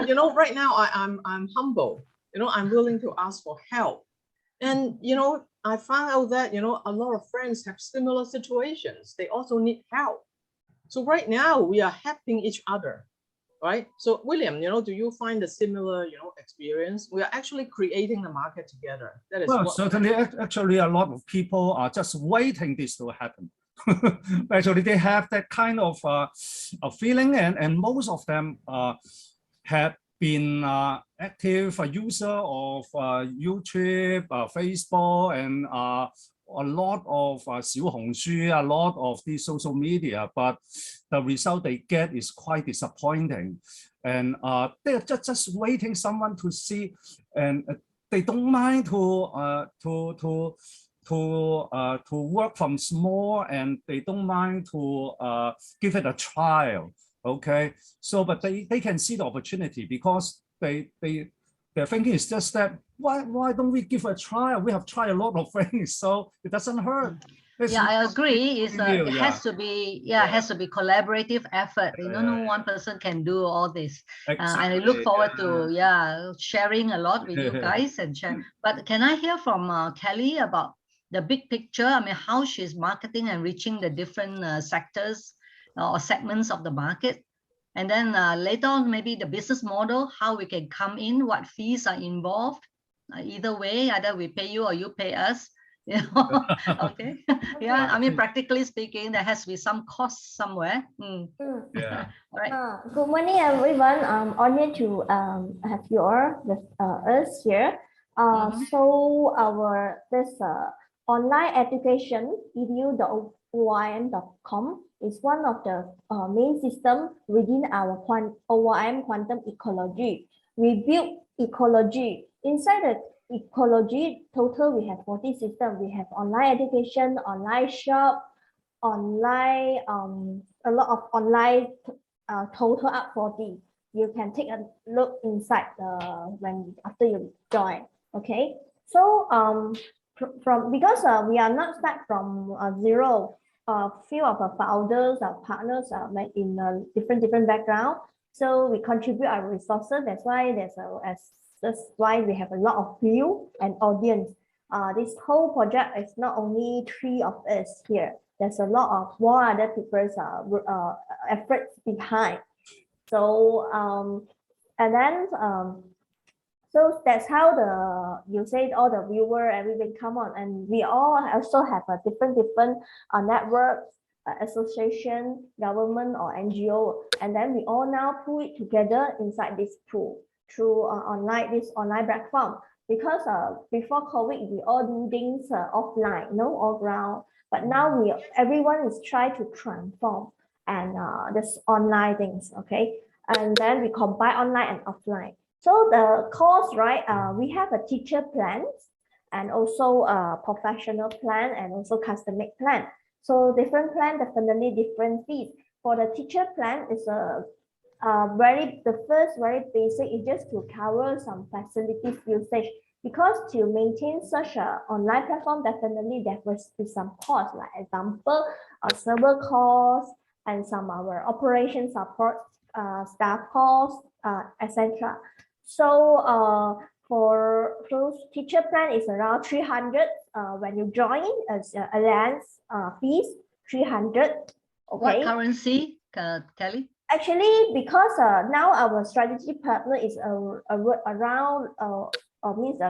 you know, right now I'm humble. You know, I'm willing to ask for help. And, you know, I found out that, you know, a lot of friends have similar situations. They also need help. So right now we are helping each other. Right. So, William, you know, do you find a similar, you know, experience? We are actually creating the market together. That is well, certainly, actually, a lot of people are just waiting this to happen. Actually, they have that kind of feeling, and most of them have been active user of YouTube, Facebook, and a lot of 小紅書, a lot of the social media, but the result they get is quite disappointing. And they're just waiting someone to see, and they don't mind to work from small, and they don't mind to give it a trial. Okay, so but they can see the opportunity because their thinking is just that why don't we give a try? We have tried a lot of things, so it doesn't hurt. Yeah, I agree. It Yeah. has to be, has to be collaborative effort. No one person can do all this. And I look forward to sharing a lot with you guys and share. But can I hear from Kelly about the big picture? I mean, how she's marketing and reaching the different sectors or segments of the market. And then later on, maybe the business model, how we can come in, what fees are involved. Either way, either we pay you or you pay us. Okay. Yeah, I mean, practically speaking, there has to be some cost somewhere. Yeah. All right. Good morning, everyone. I'm honored to have you all with us here. So this online education, edu.oim.com, is one of the main system within our OIM quantum ecology. We build ecology. Inside the ecology, total we have 40 systems. We have online education, online shop, online, a lot of online, total up 40. You can take a look inside after you join. Okay, so because we are not start from zero. Few of our founders, our partners are in different background. So we contribute our resources. That's why that's why we have a lot of view and audience. This whole project is not only 3 of us here. There's a lot of more other people's efforts behind. So and then so that's how you say all the viewer, everything come on, and we all also have a different networks, association, government or NGO, and then we all now pull it together inside this pool through this online platform. Because before COVID, we all do things offline, all ground, but now everyone is trying to transform and this online things, okay, and then we combine online and offline. So the course, right? We have a teacher plan and also a professional plan and also custom-made plan. So different plan, definitely different fees. For the teacher plan, is the first very basic is just to cover some facilities usage, because to maintain such an online platform, definitely there will be some cost, like example, server costs and some our operation support, staff costs, etc. So for those teacher plan is around 300 when you join as alliance fees 300. Okay. What currency, Kelly? Actually, because now our strategy partner is around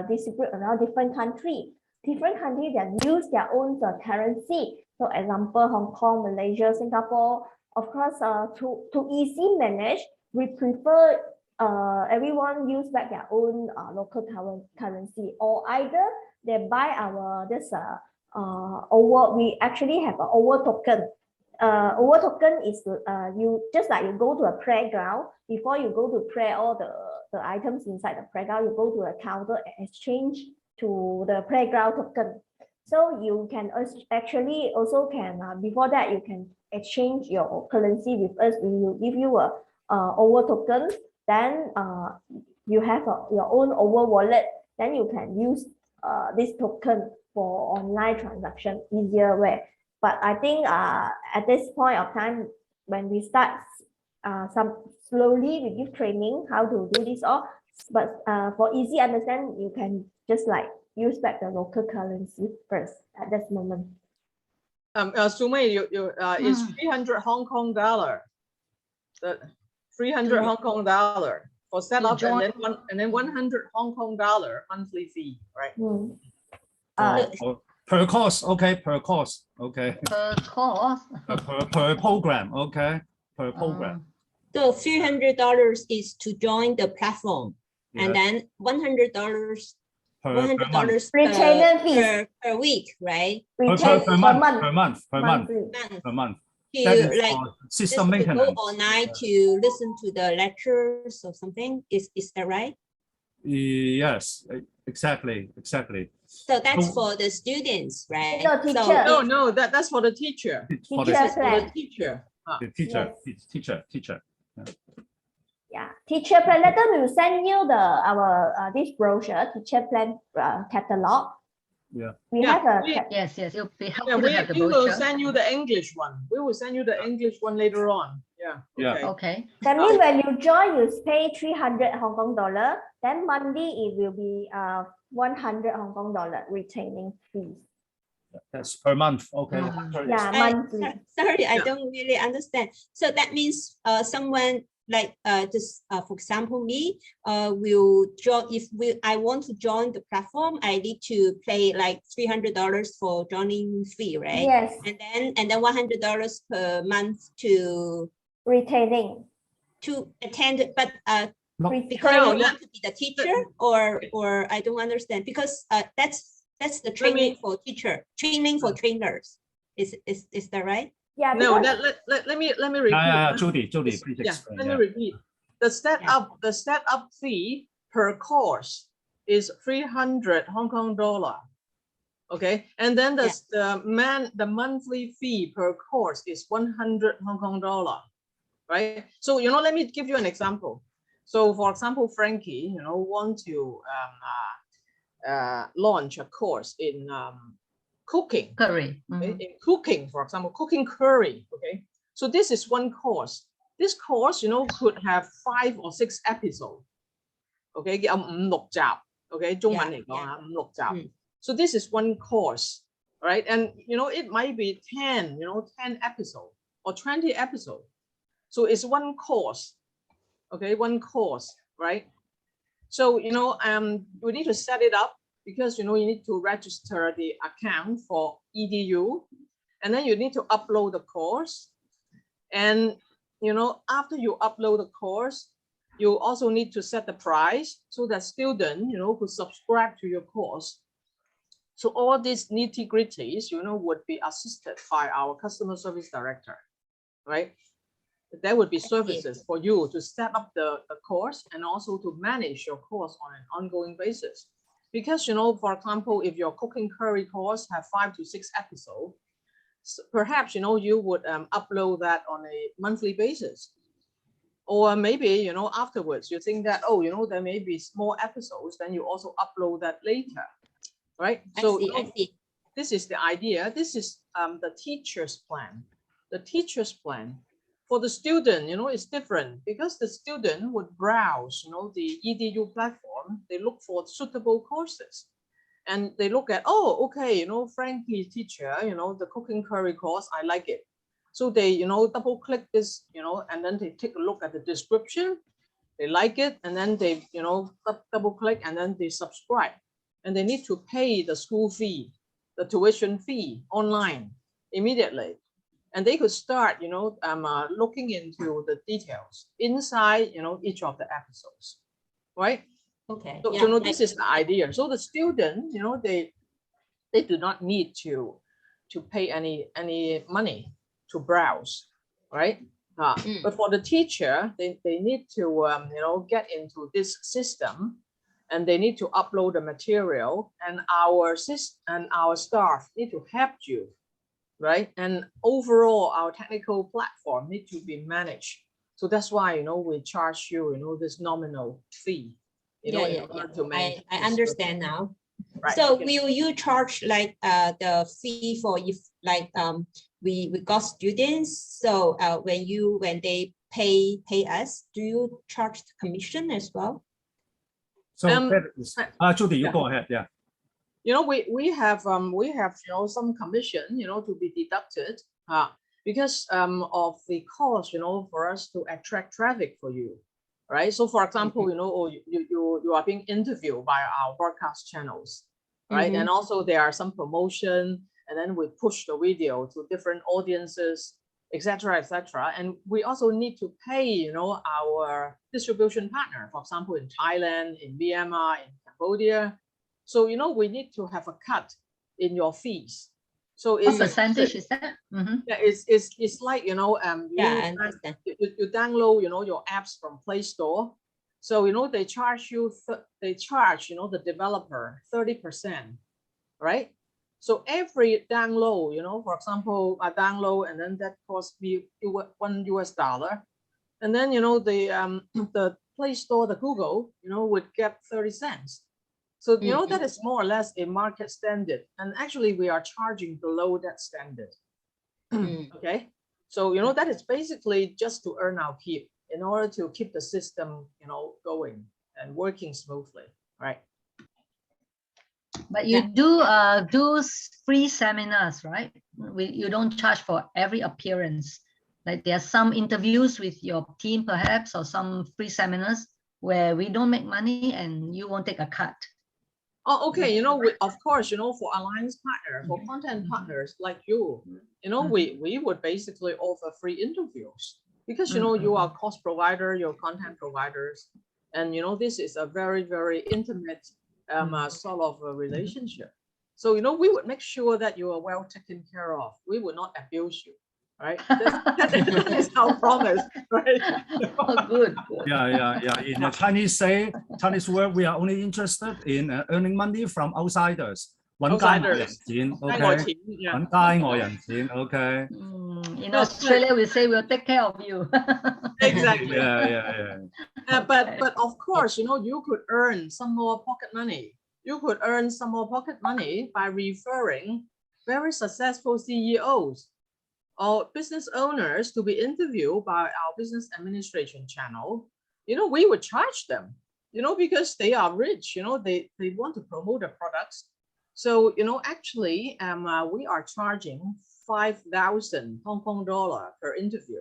distribute around different countries that use their own currency. So example, Hong Kong, Malaysia, Singapore. Of course, to easy manage, we prefer everyone use back their own local currency, or either they buy we actually have an over token. Over token is you just like you go to a playground. Before you go to play all the items inside the playground, you go to a counter and exchange to the playground token. So you can actually also before that you can exchange your currency with us. We will give you a over token. Then you have your own over wallet. Then you can use this token for online transaction easier way. But I think at this point of time, when we start slowly we give training how to do this all. But for easy understand, you can just like use back the local currency first at this moment. Sumei, is 300 Hong Kong dollar. 300 Hong Kong dollar for setup, and then 100 Hong Kong dollar monthly fee, right? Per course, okay, per course, okay. Per course. Per program, okay, per program. So $300 is to join the platform, and then $100 per week, right? Per month. That is like system just to maintenance. go online to listen to the lectures or something. Is that right? Yes, exactly. So that's for the students, right? No, teacher. No, that's for the teacher. For That's for plan. the teacher. the teacher, Yes. teacher. Yeah, teacher plan. Later we will send you our this brochure, teacher plan catalog. Yeah. We Yeah, have a Yes, it'll be yeah, helpful to have the we will brochure. send you the English one. We will send you the English one later on. Yeah. Yeah. Okay. Okay. that means when you join, you pay 300 Hong Kong dollar. Then monthly it will be 100 Hong Kong dollar retaining fees. That's per month. Okay. Yeah, monthly. Sorry, I Yeah. don't really understand. So that means someone like just for example me will join I want to join the platform. I need to pay like $300 for joining fee, right? Yes, And then $100 per month to retaining. attend, but because No, you want to be the teacher, or I don't understand, because that's the training for teacher, training for trainers. Is that right? Yeah, No, because let me repeat. Judy, please Yeah, explain. let me repeat. The setup fee per course is 300 Hong Kong dollar. Okay, and then the monthly fee per course is 100 Hong Kong dollar, right? So let me give you an example. So for example, Frankie, want to launch a course in cooking. Curry. Okay? In cooking, for example, cooking curry. Okay, so this is one course. This course, could have 5 or 6 episodes. Okay, 有5、6集。Okay， 中文嚟講啊，5、6集。So this is one course, right? And it might be 10 episodes or 20 episodes. So it's one course. Okay, one course, right? So we need to set it up, because you need to register the account for EDU, and then you need to upload the course. And after you upload the course, you also need to set the price so that student could subscribe to your course. So all these nitty-gritties would be assisted by our customer service director, right? There would be services for you to set up the course and also to manage your course on an ongoing basis. Because, for example, if your cooking curry course have 5 to 6 episodes, perhaps, you would upload that on a monthly basis. Or maybe, afterwards, you think that, there may be small episodes, then you also upload that later, right? I So see. this is the idea. This is the teacher's plan. The teacher's plan. For the student, it's different, because the student would browse, the EDU platform. They look for suitable courses, and they look at, okay, Frankie teacher, the cooking curry course, I like it. So they, double click this, and then they take a look at the description. They like it, and then they, double click, and then they subscribe, and they need to pay the school fee, the tuition fee online immediately. And they could start, looking into the details inside, each of the episodes, right? Okay. So, Yeah, this is the idea. So the student, they do not need to pay any money to browse, right? But for the teacher, they need to, get into this system, and they need to upload the material, and our staff need to help you. Right, and overall, our technical platform need to be managed. So that's why we charge you this nominal fee. I understand now. Right. So will you charge like the fee for if like we got students? So when they pay us, do you charge the commission as well? So Judy, you go ahead. Yeah. We have some commission to be deducted because of the cost for us to attract traffic for you, right? So for example, you are being interviewed by our broadcast channels, right? And also there are some promotion, and then we push the video to different audiences, etc., etc. And we also need to pay our distribution partner, for example, in Thailand, in Myanmar, in Cambodia. So, we need to have a cut in your fees. So what percentage is that? Yeah, it's like, you download, your apps from Play Store. So, they charge the developer 30%, right? So every download, for example, a download, and then that costs me $1. And then, the Play Store, the Google, would get 30 cents. So, you know, that is more or less a market standard. And actually, we are charging below that standard. Okay. So, you know, that is basically just to earn our keep in order to keep the system, you know, going and working smoothly, right? But you do free seminars, right? You don't charge for every appearance. Like there are some interviews with your team, perhaps, or some free seminars where we don't make money and you won't take a cut. Oh, okay. You know, of course, you know, for alliance partner, for content partners like you, you know, we would basically offer free interviews because, you know, you are cost provider, you're content providers. And, you know, this is a very, very intimate sort of a relationship. So, you know, we would make sure that you are well taken care of. We would not abuse you, right? That is our promise, right? Oh, good. Yeah. In a Chinese word, we are only interested in earning money from outsiders. Outsiders. Okay. Okay. In Australia, we say we'll take care of you. Exactly. Yeah. But of course, you know, you could earn some more pocket money. You could earn some more pocket money by referring very successful CEOs or business owners to be interviewed by our business administration channel. You know, we would charge them, you know, because they are rich, you know, they want to promote their products. So, you know, actually, we are charging 5,000 Hong Kong dollar per interview,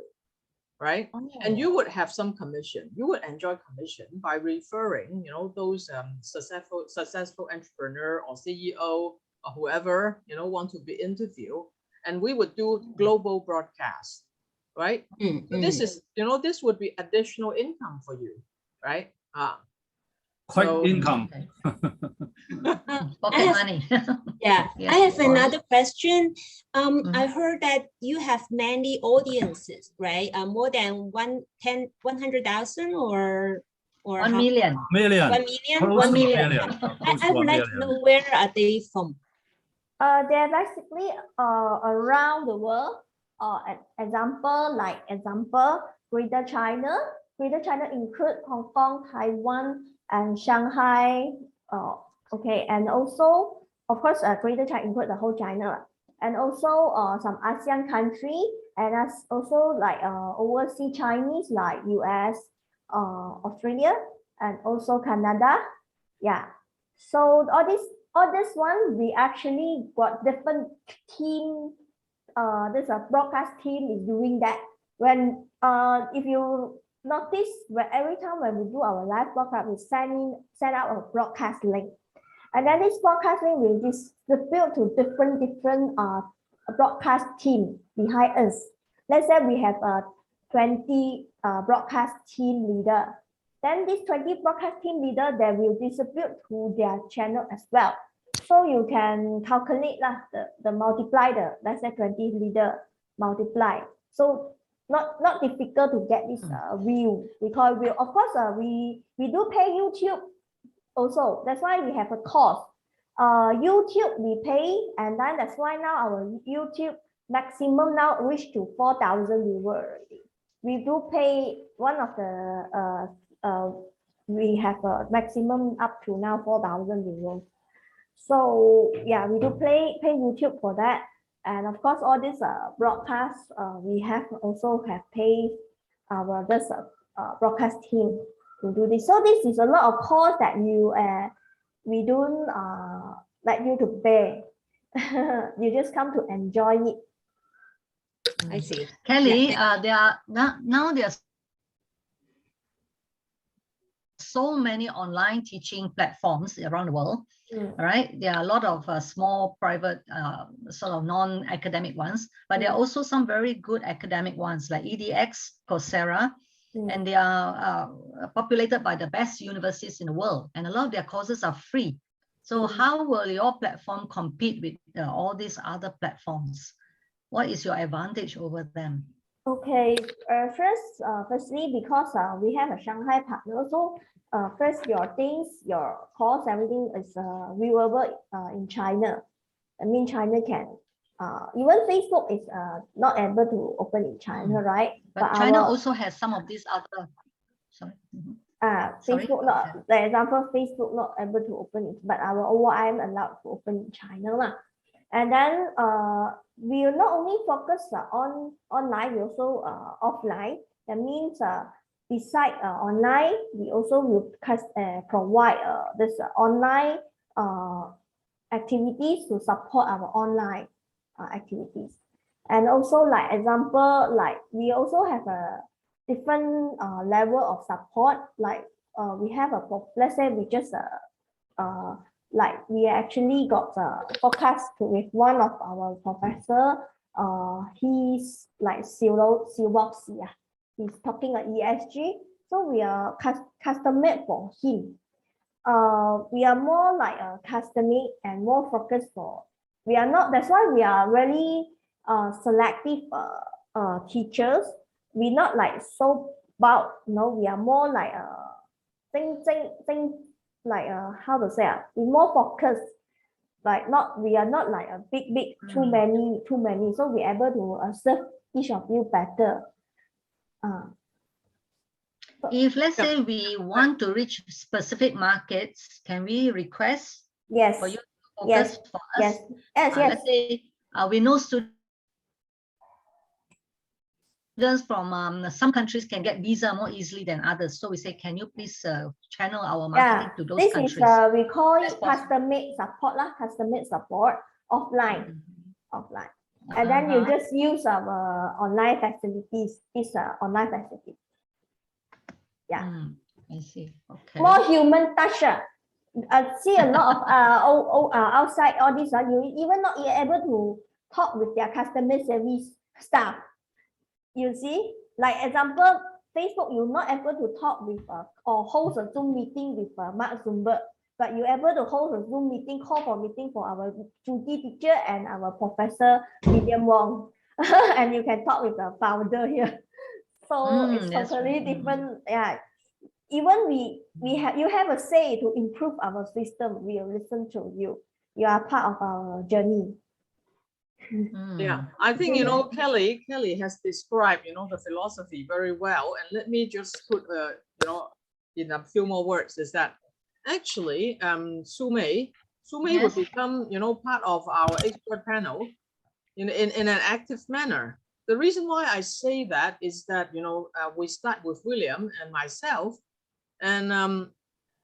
right? Oh. And you would have some commission. You would enjoy commission by referring, you know, those successful entrepreneur or CEO or whoever, you know, want to be interviewed. And we would do global broadcast, right? So this is, you know, this would be additional income for you, right? Income. Pocket money. Yeah, I have another question. I heard that you have many audiences, right? More than 100,000 or 1 million. 1 million. I would like to know where are they from? They're basically around the world. Example, Greater China. Greater China include Hong Kong, Taiwan, and Shanghai. Okay, and also, of course, Greater China include the whole China, and also some ASEAN country, and also like overseas Chinese like US, Australia, and also Canada. Yeah. So all this one we actually got different team. This broadcast team is doing that. When if you notice, every time when we do our live broadcast, we send out a broadcast link, and then this broadcast link will distribute to different broadcast team behind us. Let's say we have 20 broadcast team leader. Then this 20 broadcast team leader, they will distribute to their channel as well. So you can calculate the multiply let's say 20 leader multiply. So not difficult to get this view, because we, of course, we do pay YouTube also. That's why we have a cost. YouTube we pay, and then that's why now our YouTube maximum now reach to 4,000 viewers. We do pay one of the we have a maximum up to now 4,000 viewers. So yeah, we do pay YouTube for that. And of course, all these broadcasts, we have paid our broadcast team to do this. So this is a lot of cost that we don't like you to pay. You just come to enjoy it. I see. Kelly, there are so many online teaching platforms around the world. Right, there are a lot of small private sort of non-academic ones, but there are also some very good academic ones like EDX, Coursera, and they are populated by the best universities in the world, and a lot of their courses are free. So how will your platform compete with all these other platforms? What is your advantage over them? Okay, firstly, because we have a Shanghai partner, so first your course, everything is viewable in China. I mean, China can even Facebook is not able to open in China, right? But China also has some of these other. Sorry. Facebook not, for example, Facebook not able to open it, but our OIM allowed to open in China. And then we will not only focus on online, we also offline. That means beside online, we also will provide this online activities to support our online activities. And also, like example, like we also have a different level of support. Like we have let's say we just like we actually got a podcast with one of our professor. He's like Silvoxy. He's talking at ESG. So we are custom made for him. We are more like a custom made and more focused for. We are not. That's why we are really selective teachers. We're not like so about. We are more like think like how to say we're more focused. Like not, we are not like a big too many. So we're able to serve each of you better. If let's say we want to reach specific markets, can we request for you to focus for us? Yes. Let's say we know students from some countries can get visa more easily than others. So we say, can you please channel our marketing to those countries? This is we call it custom-made support, custom-made support offline. And then you just use our online facilities. Online facilities. I see. Okay. More human touch. See a lot of outside all this. You even not able to talk with their customer service staff. You see, like example, Facebook, you're not able to talk with or host a Zoom meeting with Mark Zuckerberg, but you're able to host a Zoom meeting, call for meeting for our Judy teacher and our Professor William Wong, and you can talk with the founder here. So it's totally different. Yeah, even you have a say to improve our system. We'll listen to you. You are part of our journey. Yeah, I think Kelly has described the philosophy very well, and let me just put in a few more words is that actually Sumei will become part of our expert panel in an active manner. The reason why I say that is that we start with William and myself, and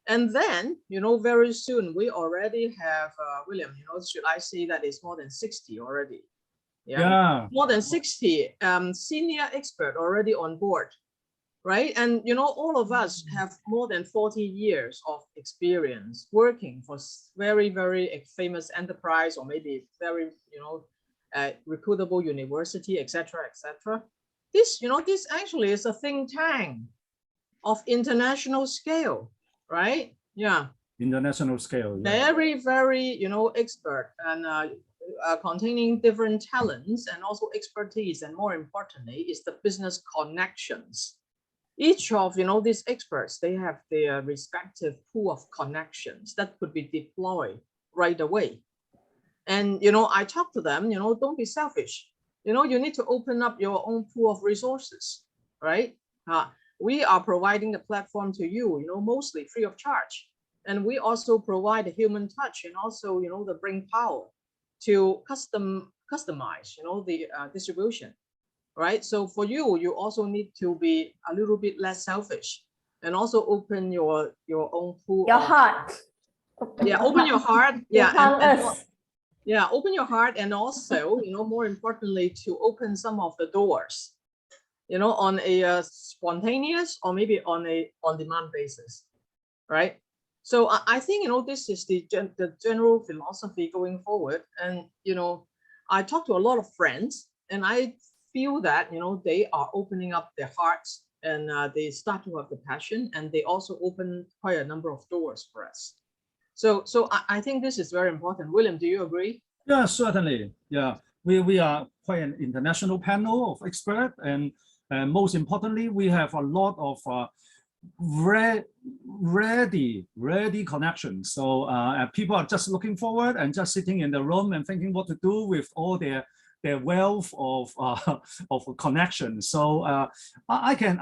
then very soon we already have William. Should I say that it's more than 60 already? Yeah. More than 60 senior expert already on board, right? And all of us have more than 40 years of experience working for very, very famous enterprise or maybe very reputable university, etc., etc. This this actually is a think tank of international scale, right? Yeah. International scale. Yeah. Very, very expert and containing different talents and also expertise, and more importantly is the business connections. Each of these experts, they have their respective pool of connections that could be deployed right away. And I talk to them, don't be selfish. You need to open up your own pool of resources, right? We are providing the platform to you, mostly free of charge. And we also provide the human touch and also the brain power to customize the distribution, right? So for you also need to be a little bit less selfish and also open your own pool. Your heart. Yeah, open your heart. Yeah, open your heart, and also more importantly to open some of the doors, on a spontaneous or maybe on a on-demand basis, right? So I think this is the general philosophy going forward. And I talk to a lot of friends, and I feel that they are opening up their hearts, and they start to have the passion, and they also open quite a number of doors for us. So I think this is very important. William, do you agree? Yeah, certainly. Yeah, we are quite an international panel of experts, and most importantly, we have a lot of ready connections. So people are just looking forward and just sitting in the room and thinking what to do with all their wealth of connections. So I can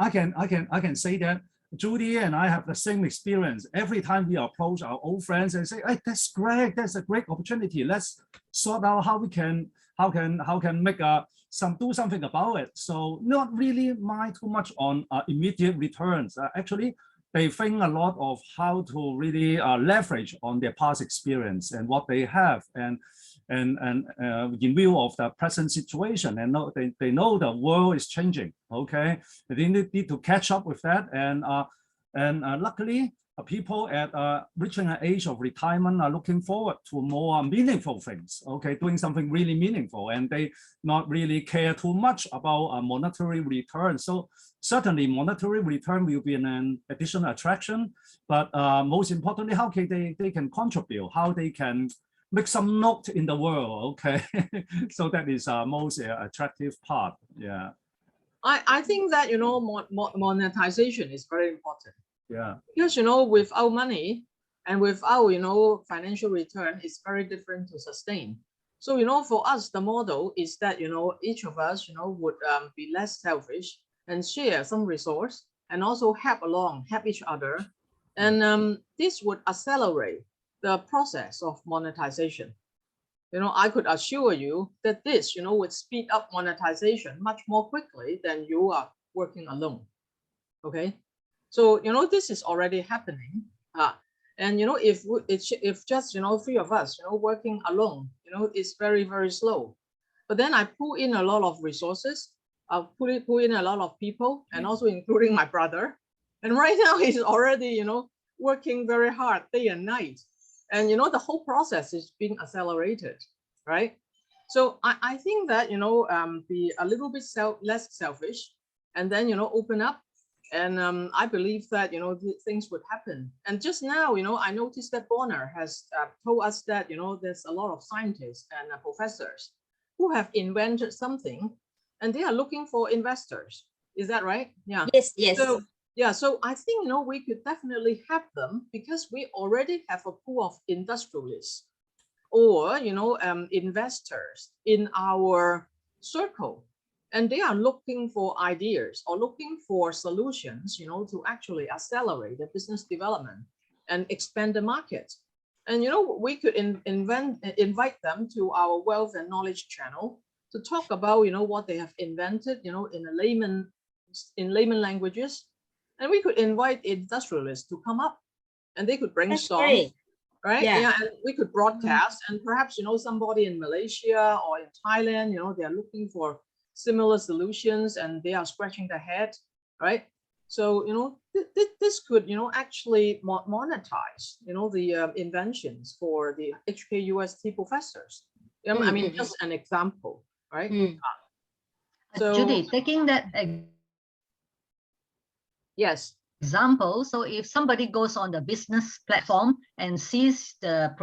say that Judy and I have the same experience. Every time we approach our old friends and say, hey, that's great, that's a great opportunity. Let's sort out how we can make do something about it. So not really mind too much on immediate returns. Actually, they think a lot of how to really leverage on their past experience and what they have, and in view of the present situation, and they know the world is changing. Okay, they need to catch up with that, and luckily, people at reaching an age of retirement are looking forward to more meaningful things. Okay, doing something really meaningful, and they not really care too much about monetary return. So certainly, monetary return will be an additional attraction, but most importantly, how can they can contribute, how they can make some note in the world. Okay, so that is most attractive part. Yeah, I think that monetization is very important. Yeah, because without money and without financial return, it's very different to sustain. So for us, the model is that each of us would be less selfish and share some resource, and also help each other, and this would accelerate the process of monetization. I could assure you that this would speed up monetization much more quickly than you are working alone. Okay, so this is already happening, and if just 3 of us working alone, it's very, very slow. But then I pull in a lot of resources, pull in a lot of people, and also including my brother, and right now he's already working very hard day and night, and the whole process is being accelerated, right? So I think that be a little bit less selfish, and then open up. And I believe that things would happen. And just now, I noticed that Bonner has told us that there's a lot of scientists and professors who have invented something, and they are looking for investors. Is that right? Yeah. Yes, yes. So yeah, so I think we could definitely have them, because we already have a pool of industrialists or investors in our circle. And they are looking for ideas or looking for solutions, to actually accelerate the business development and expand the market. And we could invite them to our Wealth and Knowledge channel to talk about what they have invented, in layman languages. And we could invite industrialists to come up, and they could brainstorm. Right? Yeah, and we could broadcast, and perhaps somebody in Malaysia or in Thailand, they are looking for similar solutions, and they are scratching their head, right? So this could actually monetize the inventions for the HKUST professors. I mean, just an example, right? So Judy, taking that yes example, so if somebody goes on the business platform and sees the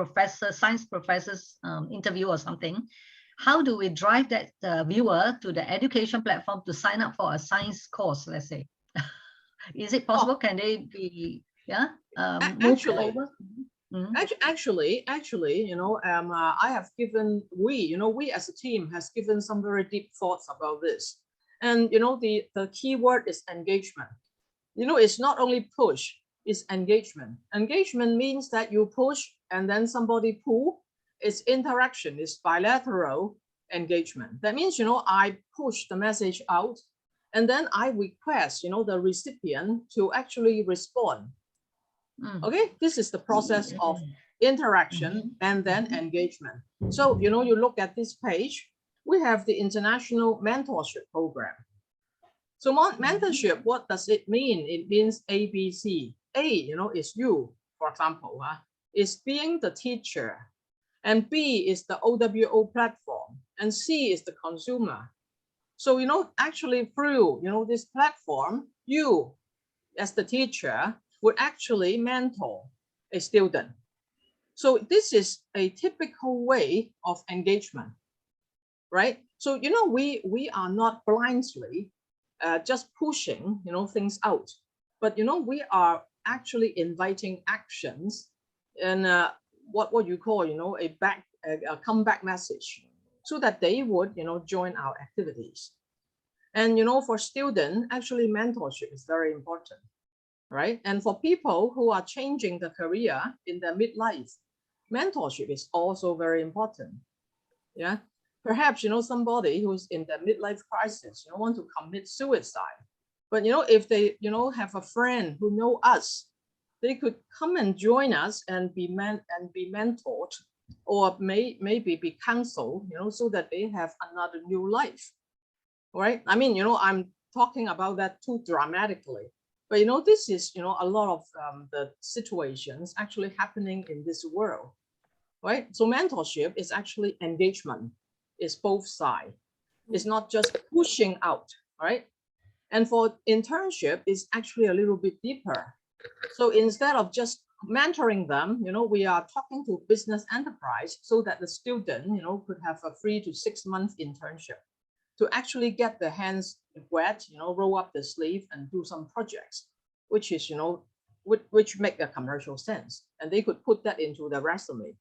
science professor's interview or something, how do we drive that viewer to the education platform to sign up for a science course, let's say? Is it possible? Can they be moved over? Actually, I have given, we as a team has given some very deep thoughts about this. And the key word is engagement. It's not only push, it's engagement. Engagement means that you push and then somebody pull. It's interaction, it's bilateral engagement. That means, I push the message out, and then I request, the recipient to actually respond. Okay, this is the process of interaction and then engagement. So, you look at this page, we have the International Mentorship Program. So mentorship, what does it mean? It means ABC. A, is you, for example, is being the teacher. And B is the OWO platform, and C is the consumer. So, actually through, this platform, you as the teacher would actually mentor a student. So this is a typical way of engagement, right? So, we are not blindly just pushing, things out, but, we are actually inviting actions and what you call, a comeback message, so that they would, join our activities. And, for students, actually mentorship is very important. right? And for people who are changing the career in their midlife, mentorship is also very important. Yeah, perhaps, you know, somebody who's in the midlife crisis, you know, want to commit suicide, but, you know, if they, you know, have a friend who know us, they could come and join us and be mentored, or maybe be counseled, you know, so that they have another new life, right? I mean, you know, I'm talking about that too dramatically, but, you know, this is, you know, a lot of the situations actually happening in this world, right? So mentorship is actually engagement. It's both sides. It's not just pushing out, right? And for internship, it's actually a little bit deeper. So instead of just mentoring them, you know, we are talking to business enterprise so that the student, you know, could have a 3 to 6 month internship to actually get their hands wet, you know, roll up the sleeve and do some projects, which is, you know, which make a commercial sense. And they could put that into the resume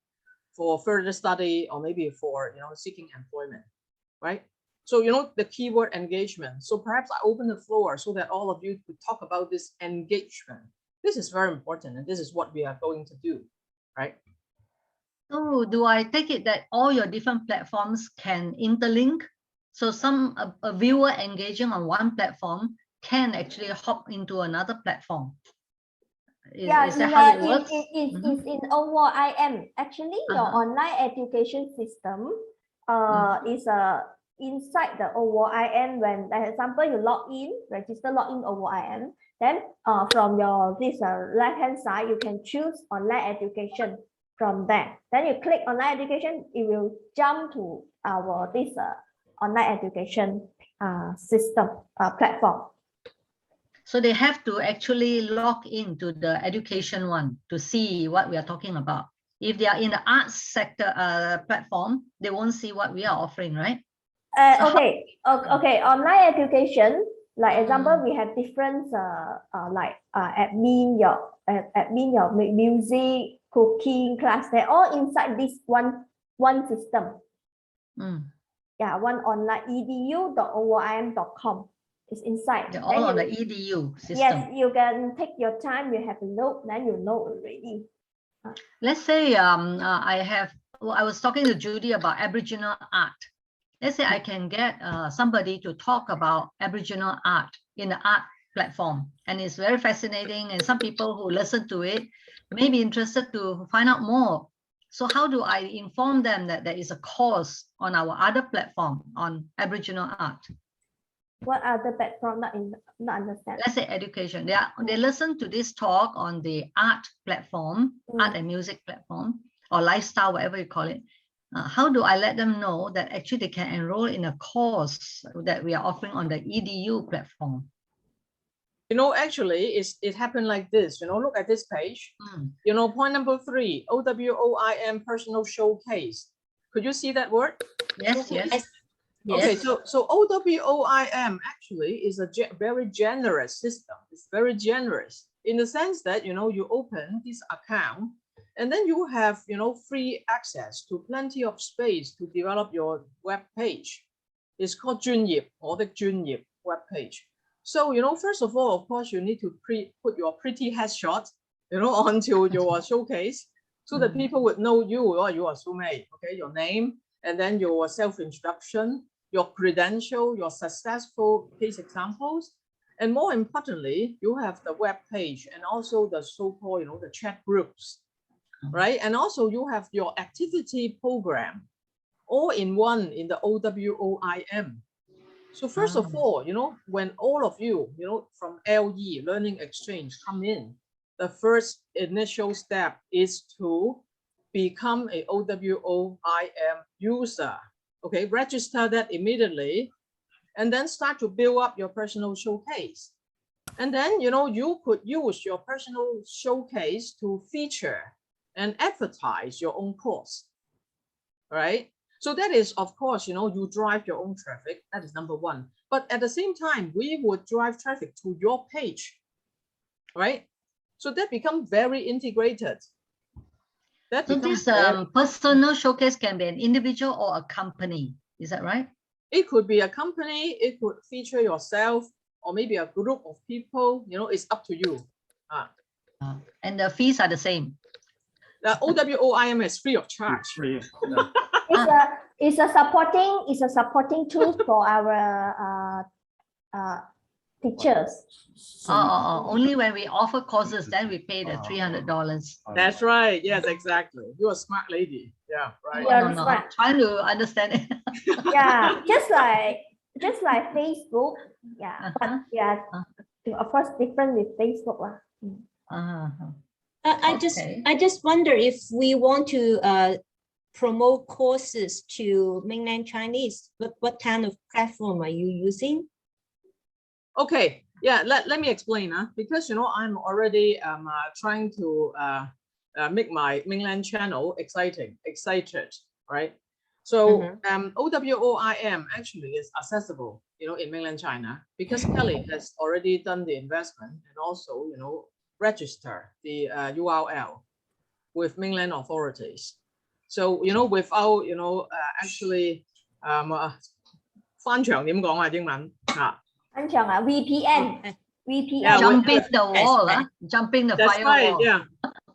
for further study, or maybe for, you know, seeking employment, right? So, you know, the keyword engagement. So perhaps I open the floor so that all of you could talk about this engagement. This is very important, and this is what we are going to do, right? So do I take it that all your different platforms can interlink? So a viewer engaging on one platform can actually hop into another platform. Is that how it works? It's in OIM. Actually, your online education system is inside the OIM. When, for example, you log in OIM, then from your left hand side, you can choose online education from there. Then you click online education, it will jump to our online education system platform. So they have to actually log into the education one to see what we are talking about. If they are in the arts sector platform, they won't see what we are offering, right? Okay. Online education, like example, we have different admin, your music, cooking class. They're all inside this one system. Yeah, one online edu.oim.com. It's inside. They're all on the EDU system. Yes, you can take your time. You have a look, then you know already. Let's say I was talking to Judy about Aboriginal art. Let's say I can get somebody to talk about Aboriginal art in the art platform, and it's very fascinating, and some people who listen to it may be interested to find out more. So how do I inform them that there is a course on our other platform on Aboriginal art? What other platform? Not understand. Let's say education. They listen to this talk on the art platform, art and music platform, or lifestyle, whatever you call it. How do I let them know that actually they can enroll in a course that we are offering on the EDU platform? You know, actually, it happened like this. You know, look at this page. You know, point number 3, OWOIM personal showcase. Could you see that word? Yes, yes. Okay, so OWOIM actually is a very generous system. It's very generous in the sense that, you know, you open this account and then you have, you know, free access to plenty of space to develop your web page. It's called 專業, or the 專業 web page. So, you know, first of all, of course, you need to put your pretty headshot, you know, onto your showcase so that people would know you, or you are Sumei, okay, your name, and then your self-introduction, your credential, your successful case examples, and more importantly, you have the web page and also the so-called, you know, the chat groups, right? And also you have your activity program, all in one in the OWOIM. So first of all, you know, when all of you, you know, from LE, Learning Exchange, come in, the first initial step is to become a OWOIM user. Okay, register that immediately, and then start to build up your personal showcase. And then, you know, you could use your personal showcase to feature and advertise your own course, right? So that is, of course, you know, you drive your own traffic. That is number 1. But at the same time, we would drive traffic to your page, right? So that becomes very integrated. So this personal showcase can be an individual or a company. Is that right? It could be a company. It could feature yourself, or maybe a group of people. You know, it's up to you. And the fees are the same. The OWOIM is free of charge. Free. It's a supporting tool for our teachers. Only when we offer courses, then we pay the $300. That's right. Yes, exactly. You're a smart lady. Yeah, right. No. I'm trying to understand it. Yeah, just like Facebook. Yeah, but yeah, of course, different with Facebook. I just wonder if we want to promote courses to mainland Chinese, what kind of platform are you using? Okay, yeah, let me explain. Because I'm already trying to make my mainland channel excited, right? So OWOIM actually is accessible, in mainland China, because Kelly has already done the investment and also, register the URL with mainland authorities. So, without, actually, 翻牆點講啊？英文啊？ VPN. Yeah, jumping the wall, jumping the that's firewall. right, yeah.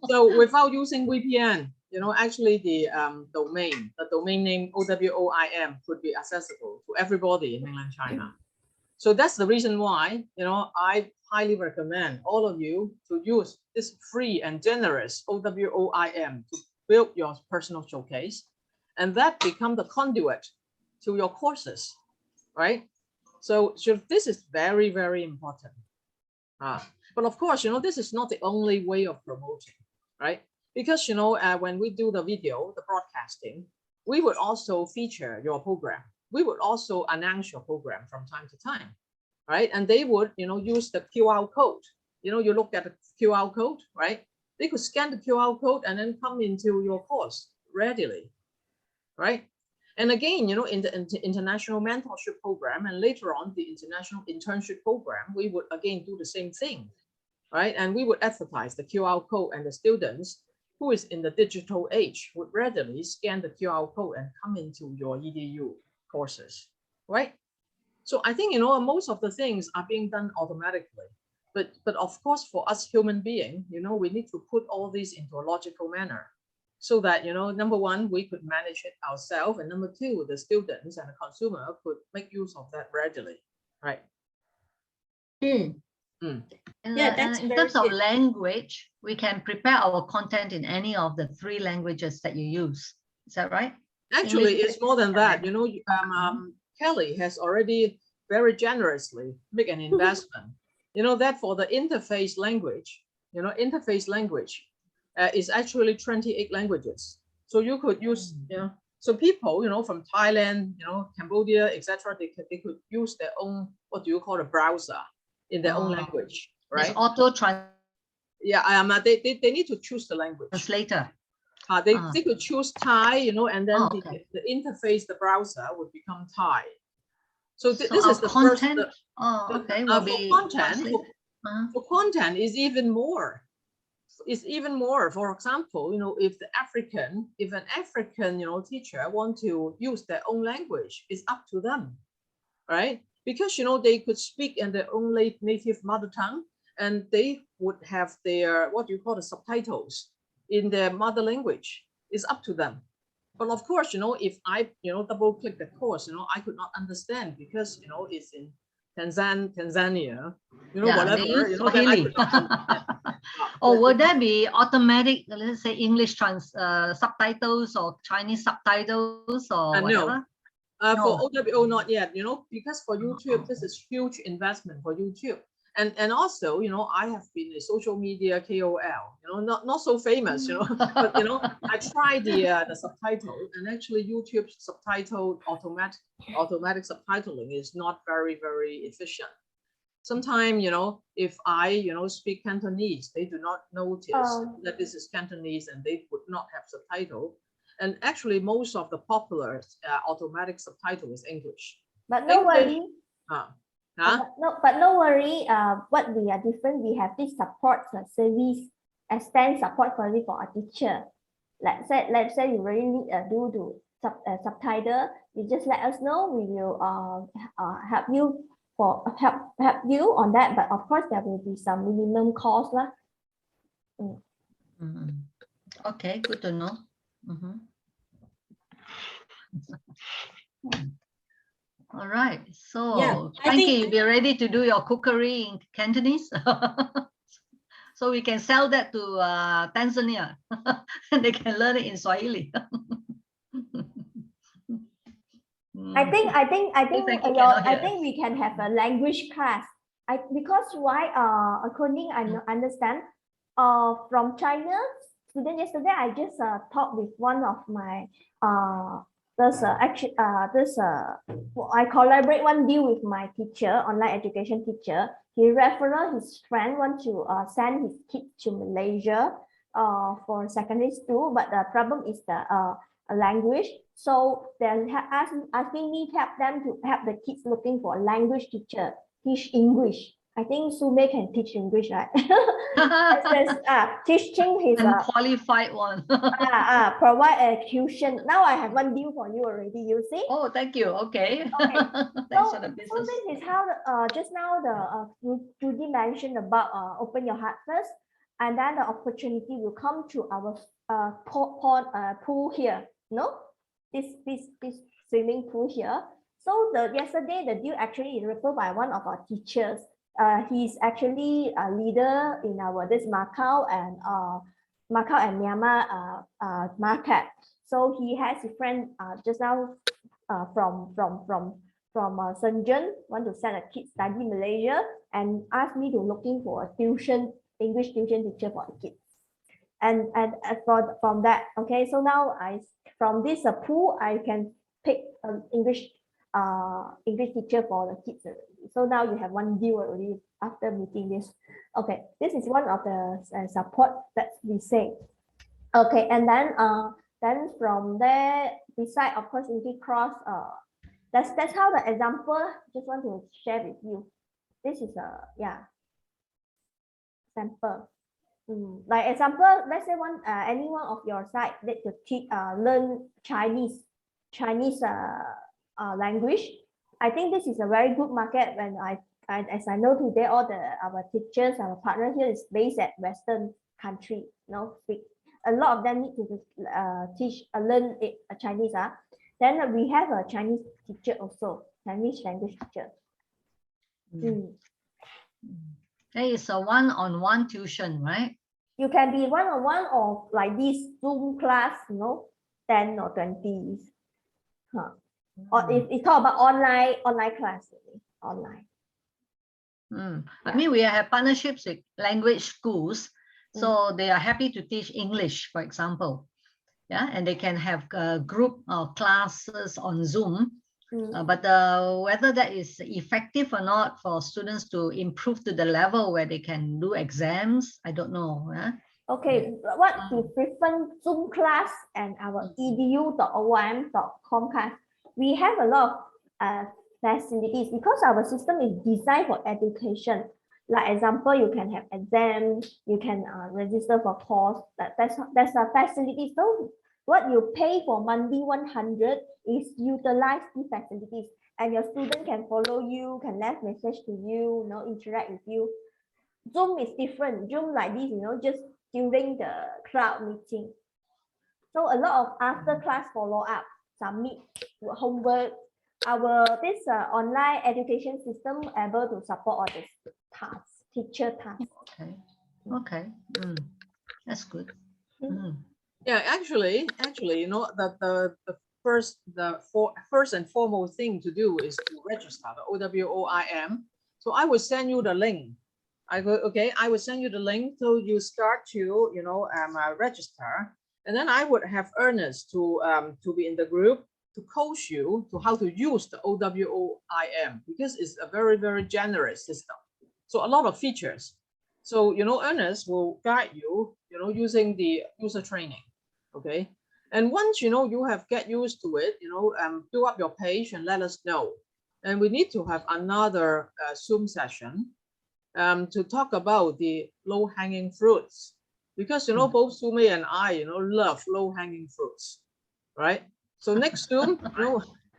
So without using VPN, actually the domain name OWOIM could be accessible to everybody in mainland China. So that's the reason why, I highly recommend all of you to use this free and generous OWOIM to build your personal showcase, and that become the conduit to your courses, right? So this is very, very important. But of course, this is not the only way of promoting, right? Because, when we do the video, the broadcasting, we would also feature your program. We would also announce your program from time to time, right? And they would, use the QR code. You look at the QR code, right? They could scan the QR code and then come into your course readily, right? And again, in the international mentorship program and later on the international internship program, we would again do the same thing, right? And we would advertise the QR code, and the students who is in the digital age would readily scan the QR code and come into your EDU courses, right? So I think, most of the things are being done automatically. But of course, for us human beings, we need to put all these into a logical manner, so that, number one, we could manage it ourselves, and number two, the students and the consumer could make use of that readily, right? And, Yeah, that's in very terms of good. language, we can prepare our content in any of the 3 languages that you use. Is that right? Actually, English, it's more than that. Mandarin. Kelly has already very generously made an investment. That for the interface language, is actually 28 languages. So you could use, so people, from Thailand, Cambodia, etc., they could use their own, what do you call a browser in their own language, right? It's auto-translator. Yeah, they need to choose the language. They could choose Thai, and then the interface, the browser would become Thai. So this is the content. For content is even more. It's even more. For example, if an African, teacher want to use their own language, it's up to them, right? Because they could speak in their own native mother tongue, and they would have their the subtitles in their mother language. It's up to them. But of course, if I double click the course, I could not understand because it's in Tanzania, whatever. Or would there be automatic, let's say, English subtitles or Chinese subtitles or whatever? No. For OWO, not yet, because for YouTube, this is huge investment for YouTube. And also, I have been a social media KOL, not so famous, but, I tried the subtitle, and actually YouTube subtitle, automatic subtitling is not very, very efficient. Sometimes, if I, speak Cantonese, they do not notice that this is Cantonese and they would not have subtitle. And actually, most of the popular automatic subtitle is English. But no worry. But no worry. What we are different, we have this support service, extend support service for a teacher. Let's say you really need do subtitle. You just let us know. We will help you on that. But of course, there will be some minimum cost Okay, good to know. All right, so Yeah, Frankie, you'll be ready to do your cookery in Cantonese. So we can sell that to Tanzania and they can learn it in Swahili. I think we can have a language class. Because why? According I understand, from China student yesterday I just talked with one of my I collaborate one deal with my teacher, online education teacher. He referred his friend want to send his kid to Malaysia for secondary school, but the problem is the language. So they're asking me to help them to help the kids looking for a language teacher, teach English. I think Sume can teach English, right? Teaching his qualified one. Provide a tuition. Now I have one deal for you already. You see? Oh, thank you. Okay. Thanks for the business. So this is how just now the Judy mentioned about open your heart first, and then the opportunity will come to our pool here. No, this swimming pool here. So yesterday the deal actually is referred by one of our teachers. He's actually a leader in our Macau and Myanmar market. So he has a friend just now from Shenzhen, want to send a kid study Malaysia and asked me to looking for a English tuition teacher for the kids. And from that, okay, so now from this pool I can pick an English teacher for the kids already. So now you have one deal already after meeting this. Okay, this is one of the support that we say. Okay, and then from there, beside of course Cross, that's how the example. Just want to share with you. This is a sample. Like example, let's say any one of your side that to teach learn Chinese language. I think this is a very good market. When as I know today, all our teachers, our partners here is based at Western country. A lot of them need to learn Chinese. Then we have a Chinese teacher also, Chinese language teacher. There is a one-on-one tuition, right? You can be one-on-one or like this Zoom class, 10 or 20. Or if it's talk about online class, online. I mean, we have partnerships with language schools, so they are happy to teach English, for example. Yeah, and they can have group classes on Zoom. But whether that is effective or not for students to improve to the level where they can do exams, I don't know. Okay, what we prefer Zoom class and our edu.om.com class. We have a lot of facilities because our system is designed for education. Like example, you can have exams, you can register for course. That's a facility. So what you pay for monthly 100 is utilize the facilities, and your student can follow you, can left message to you, interact with you. Zoom is different. Zoom like this, just during the crowd meeting. So a lot of after class follow up, submit homework. This online education system able to support all this tasks, teacher tasks. Okay. That's good. Yeah, actually, that the first and foremost thing to do is to register the OWOIM. So I will send you the link. I will send you the link so you start to register, and then I would have Ernest to be in the group to coach you to how to use the OWOIM, because it's a very, very generous system. So a lot of features. So, Ernest will guide you, using the user training. Okay. And once, you have get used to it, fill up your page and let us know. And we need to have another Zoom session to talk about the low hanging fruits, because, both Sume and I, love low hanging fruits, right? So next Zoom,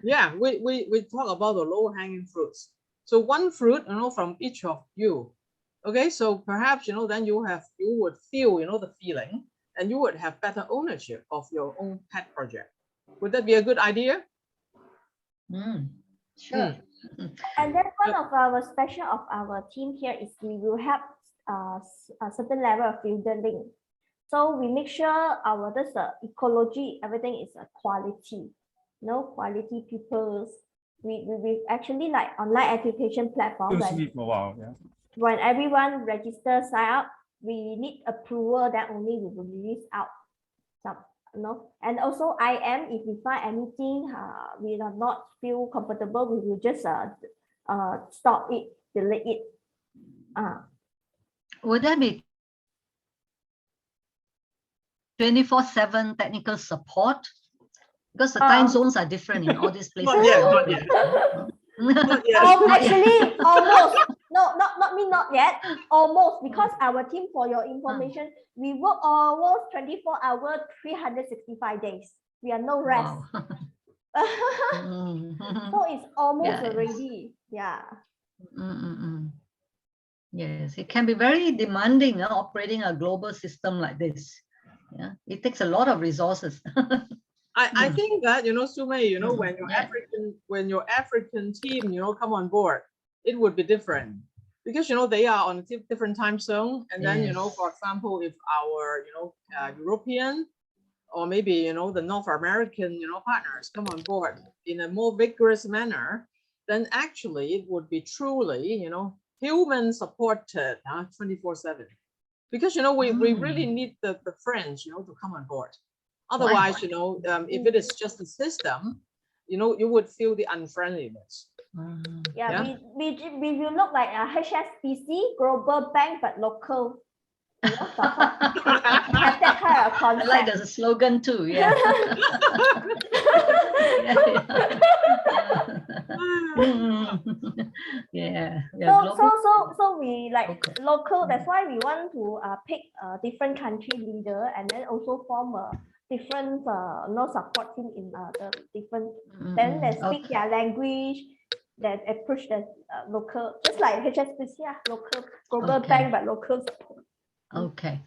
we talk about the low hanging fruits. So one fruit, from each of you, Okay, so perhaps, you know, then you would feel, you know, the feeling, and you would have better ownership of your own pet project. Would that be a good idea? Sure. And then one of our special of our team here is we will have a certain level of filtering. So we make sure this ecology, everything is a quality, quality pupils. We actually like online education platform. When everyone registers, sign up, we need approval that only we will release out some, and also if we find anything we do not feel comfortable, we will just stop it, delete it. Would there be 24/7 technical support? Because the time zones are different in all these places. Not yet. Actually, almost. No, not yet. Almost, because our team, for your information, we work almost 24 hours, 365 days. We are no rest. Wow. So it's almost already, Yes, it can be very demanding operating a global system like this. Yeah, it takes a lot of resources. I think that, you know, Sumei, you know, when your African team, you know, come on board, it would be different, because, you know, they are on a different time zone. And then, you know, for example, if our, you know, European or maybe, you know, the North American, you know, partners come on board in a more vigorous manner, then actually it would be truly, you know, human supported 24/7. Because, you know, we really need the friends, you know, to come on board. Otherwise, you know, if it is just a system, you know, you would feel the unfriendliness. We will look like a HSBC global bank but local. Have that kind of concept. I like the slogan too. Yeah. So we like local. That's why we want to pick a different country leader, and then also form a different support team in the different. Then they speak their language. That approach the local, just like HSBC, local global bank but local support. Okay.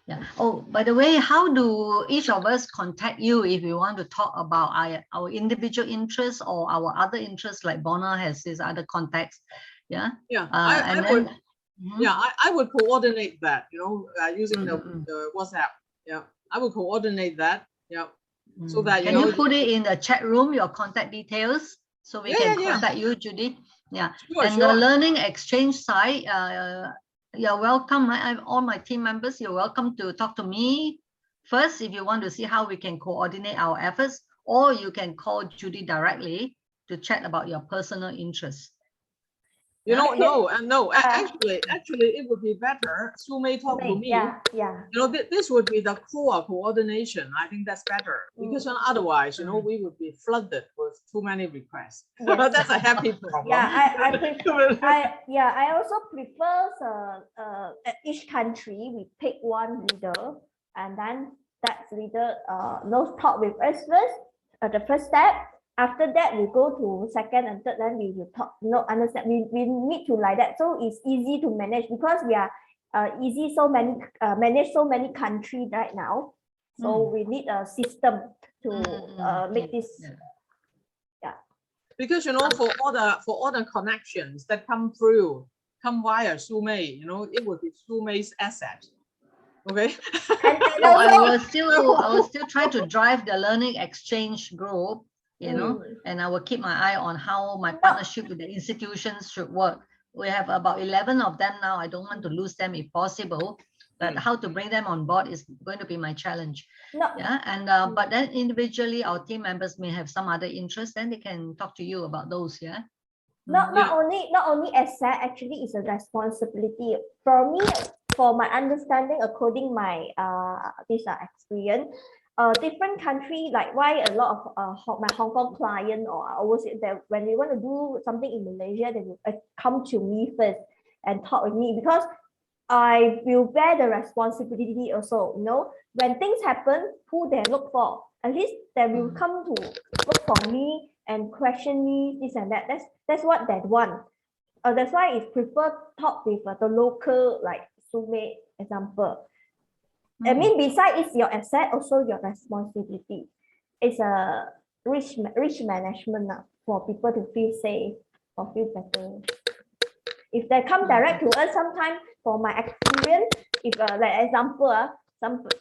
Yeah. Oh, by the way, how do each of us contact you if we want to talk about our individual interests or our other interests, like Bona has his other contacts? Yeah. Yeah. I would coordinate that, you know, using the WhatsApp. Yeah. I would coordinate that. Yeah. So that can you put it in the chat room, your contact details, so we can contact you, Judy? Yeah. The learning exchange site, you're welcome. All my team members, you're welcome to talk to me first if you want to see how we can coordinate our efforts, or you can call Judy directly to chat about your personal interests. You know, no. Actually, it would be better. Sumei talk to me. Yeah. You know, this would be the core coordination. I think that's better, because otherwise, you know, we would be flooded with too many requests. But that's a happy problem. I also prefer each country we pick one leader, and then that leader talk with us first. The first step. After that, we go to second and third, then we will talk, understand. We need to like that. So it's easy to manage, because we are manage so many countries right now. So we need a system to make this. Because, you know, for all the connections that come via Sumei, you know, it would be Sumei's asset. Okay. I will still try to drive the learning exchange group. You know, and I will keep my eye on how my partnership with the institutions should work. We have about 11 of them now. I don't want to lose them if possible, but how to bring them on board is going to be my challenge. Yeah, and but then individually, our team members may have some other interests, then they can talk to you about those. Yeah. Not only asset, actually, it's a responsibility for me. For my understanding, according my this experience. Different country, like why a lot of my Hong Kong client or overseas, that when they want to do something in Malaysia, they will come to me first and talk with me, because I will bear the responsibility also. You know, when things happen, who they look for, at least they will come to look for me and question me this and that. That's what they want. That's why it's preferred talk with the local, like Sume example. I mean, besides it's your asset, also your responsibility. It's a risk management for people to feel safe or feel better. If they come direct to us, sometimes for my experience, if like example,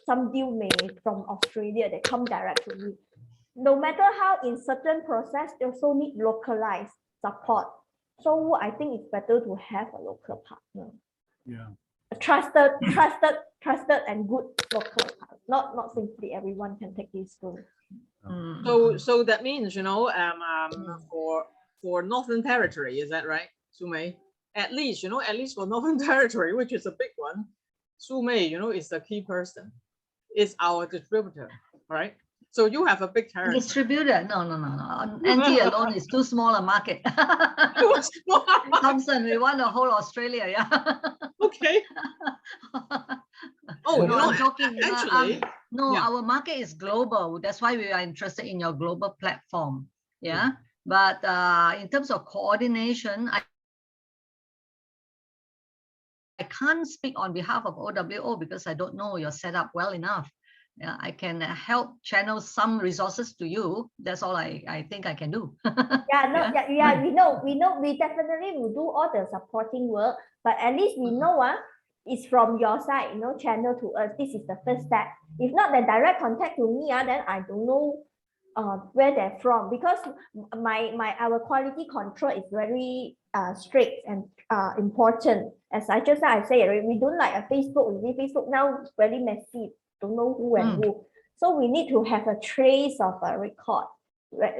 some deal may from Australia, they come direct to me. No matter how in certain process, they also need localized support. So I think it's better to have a local partner. Yeah. A trusted and good local partner. Not simply everyone can take this role. So that means, you know, for Northern Territory, is that right, Sume? At least, you know, at least for Northern Territory, which is a big one, Sume, you know, is the key person. Is our distributor, right? So you have a big territory. Distributor? No. NT alone is too small a market. Thompson, we want the whole Australia, yeah. Okay. Oh, no, I'm joking. Actually, our market is global. That's why we are interested in your global platform. Yeah. But in terms of coordination, I can't speak on behalf of OWO because I don't know your setup well enough. Yeah, I can help channel some resources to you. That's all I think I can do. We know. We definitely will do all the supporting work, but at least we know it's from your side, you know, channel to us. This is the first step. If not, the direct contact to me, then I don't know where they're from, because our quality control is very strict and important. As I say, we don't like a Facebook. Facebook now very messy. Don't know who and who. So we need to have a trace of a record.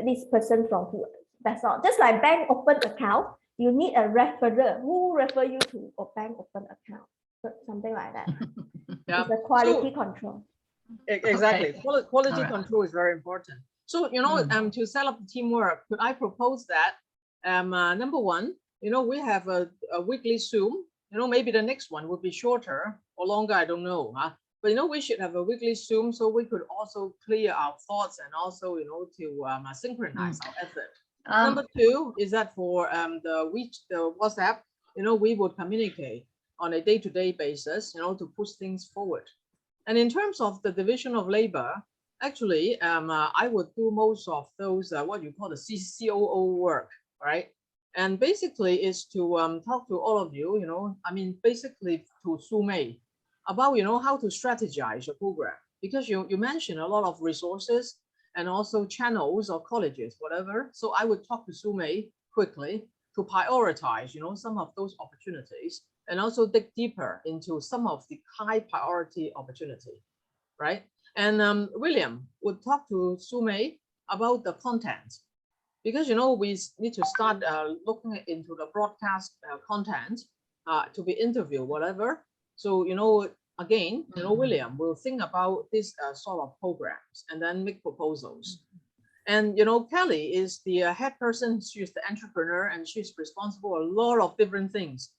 This person from who. That's all. Just like bank open account, you need a referrer. Who refer you to a bank open account? Something like that. It's a quality control. Exactly. Quality control is very important. So, you know, to set up the teamwork, could I propose that number one, you know, we have a weekly Zoom. You know, maybe the next one would be shorter or longer. I don't know. But, you know, we should have a weekly Zoom so we could also clear our thoughts and also, you know, to synchronize our effort. Number two is that for the WhatsApp, you know, we would communicate on a day-to-day basis, you know, to push things forward. And in terms of the division of labor, actually, I would do most of those, what you call the COO work, right? And basically is to talk to all of you, you know, I mean, basically to Sume, about, you know, how to strategize your program, because you mentioned a lot of resources and also channels or colleges, whatever. So I would talk to Sume quickly to prioritize, you know, some of those opportunities and also dig deeper into some of the high priority opportunity, right? And William would talk to Sume about the content, because, you know, we need to start looking into the broadcast content to be interviewed, whatever. So, you know, again, you know, William will think about this sort of programs and then make proposals. And, you know, Kelly is the head person. She's the entrepreneur and she's responsible for a lot of different things.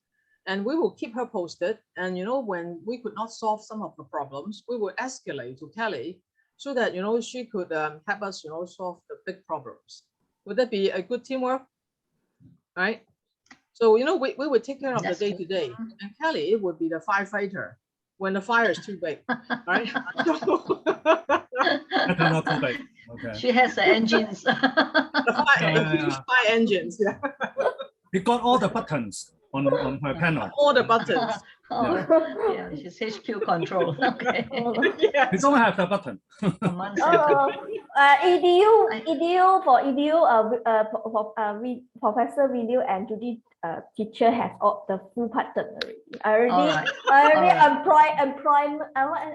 And we will keep her posted. And, you know, when we could not solve some of the problems, we will escalate to Kelly so that, you know, she could help us, you know, solve the big problems. Would that be a good teamwork? Right? So, you know, we would take care of the day-to-day, and Kelly would be the firefighter when the fire is too big, right? Not too big. Okay. She has the engines. The fire engines, yeah. We got all the buttons on her panel. All the buttons. Yeah, she's HQ control. Okay. Yeah. We don't have the button. Professor Video and Judy teacher has all the full button already.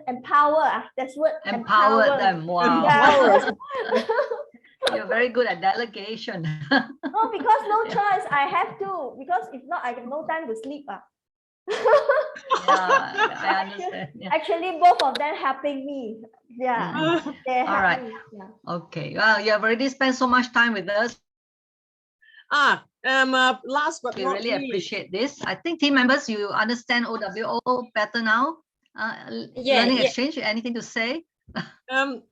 Empower. That's what. Empower them. Wow. Empower. You're very good at delegation. No, because no choice. I have to, because if not, I have no time to sleep. Yeah, I understand. Yeah. Actually, both of them helping me. Yeah. All right. Yeah. Okay. Well, you have already spent so much time with us. Last but we not really least, appreciate this. I think team members, you understand OWO better now. Learning exchange. Anything to say?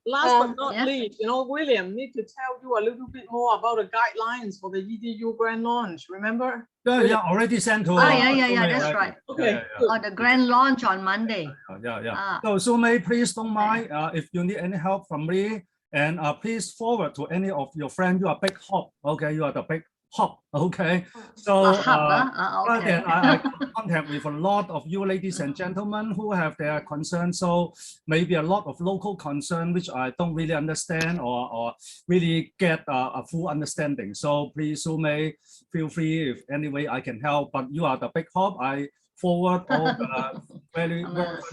Last but not yeah. least, William need to tell you a little bit more about the guidelines for the EDU grand launch. Remember? Yeah, already sent to. Yeah, that's right. Okay. The grand launch on Monday. Yeah. So Sumei, please don't mind if you need any help from me, and please forward to any of your friends. You are big hop, okay? You are the big hop, okay? So Okay. I contact with a lot of you ladies and gentlemen who have their concerns. So maybe a lot of local concern which I don't really understand or really get a full understanding. So please, Sumei, feel free if any way I can help. But you are the big hop. I forward all the very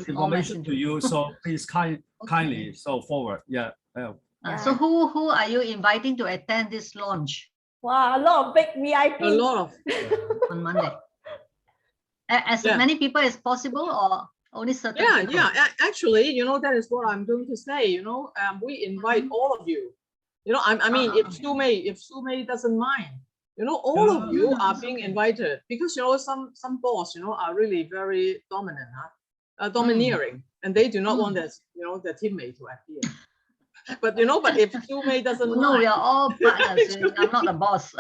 information to you. So please kindly so forward. Yeah. So who are you inviting to attend this launch? Wow, a lot of big VIP. A lot of on Monday. As many people as possible, or only certain people? Yeah. Actually, that is what I'm going to say. We invite all of you. I mean, if Sumei doesn't mind, all of you are being invited, because some boss, are really very dominant, domineering, and they do not want their teammate to appear. But if Sumei doesn't mind. No, we are all partners. I'm not the boss.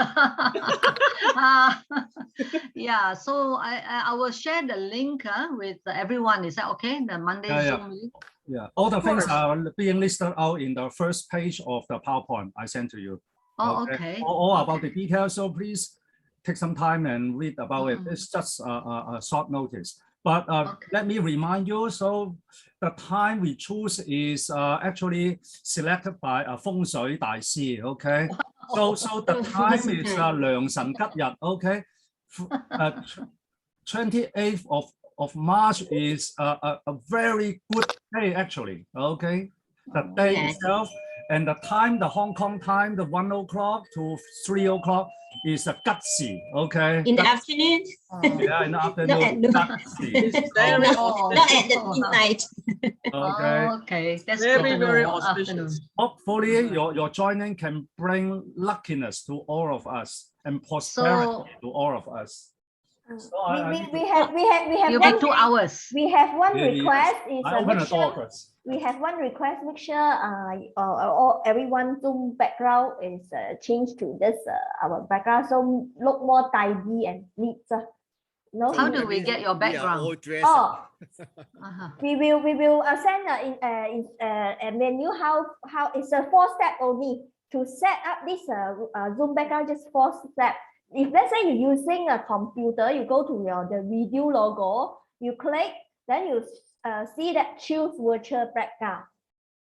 Yeah, so I will share the link with everyone. Is that okay? The Monday Zoom link? Yeah, all the things are being listed out in the first page of the PowerPoint I sent to you. Okay. All about the details. So please take some time and read about it. It's just a short notice. But let me remind you, so the time we choose is actually selected by a 風水大師, okay? So the time is 良辰吉日, okay? 28th of March is a very good day actually, okay? The day itself and the time, the Hong Kong time, the 1 o'clock to 3 o'clock is a gutsi, okay? In the afternoon? Yeah, in the afternoon. Not at the midnight. Okay, that's very auspicious. Hopefully, your joining can bring luckiness to all of us and prosperity to all of us. We have You'll be 2 hours. We have one request. We have one request. Make sure everyone Zoom background is changed to this our background, so look more tidy and neat. How do we get your background? We will send a menu. How it's a 4-step only to set up this Zoom background. Just 4 steps. If let's say you're using a computer, you go to the video logo, you click, then you see that choose virtual background.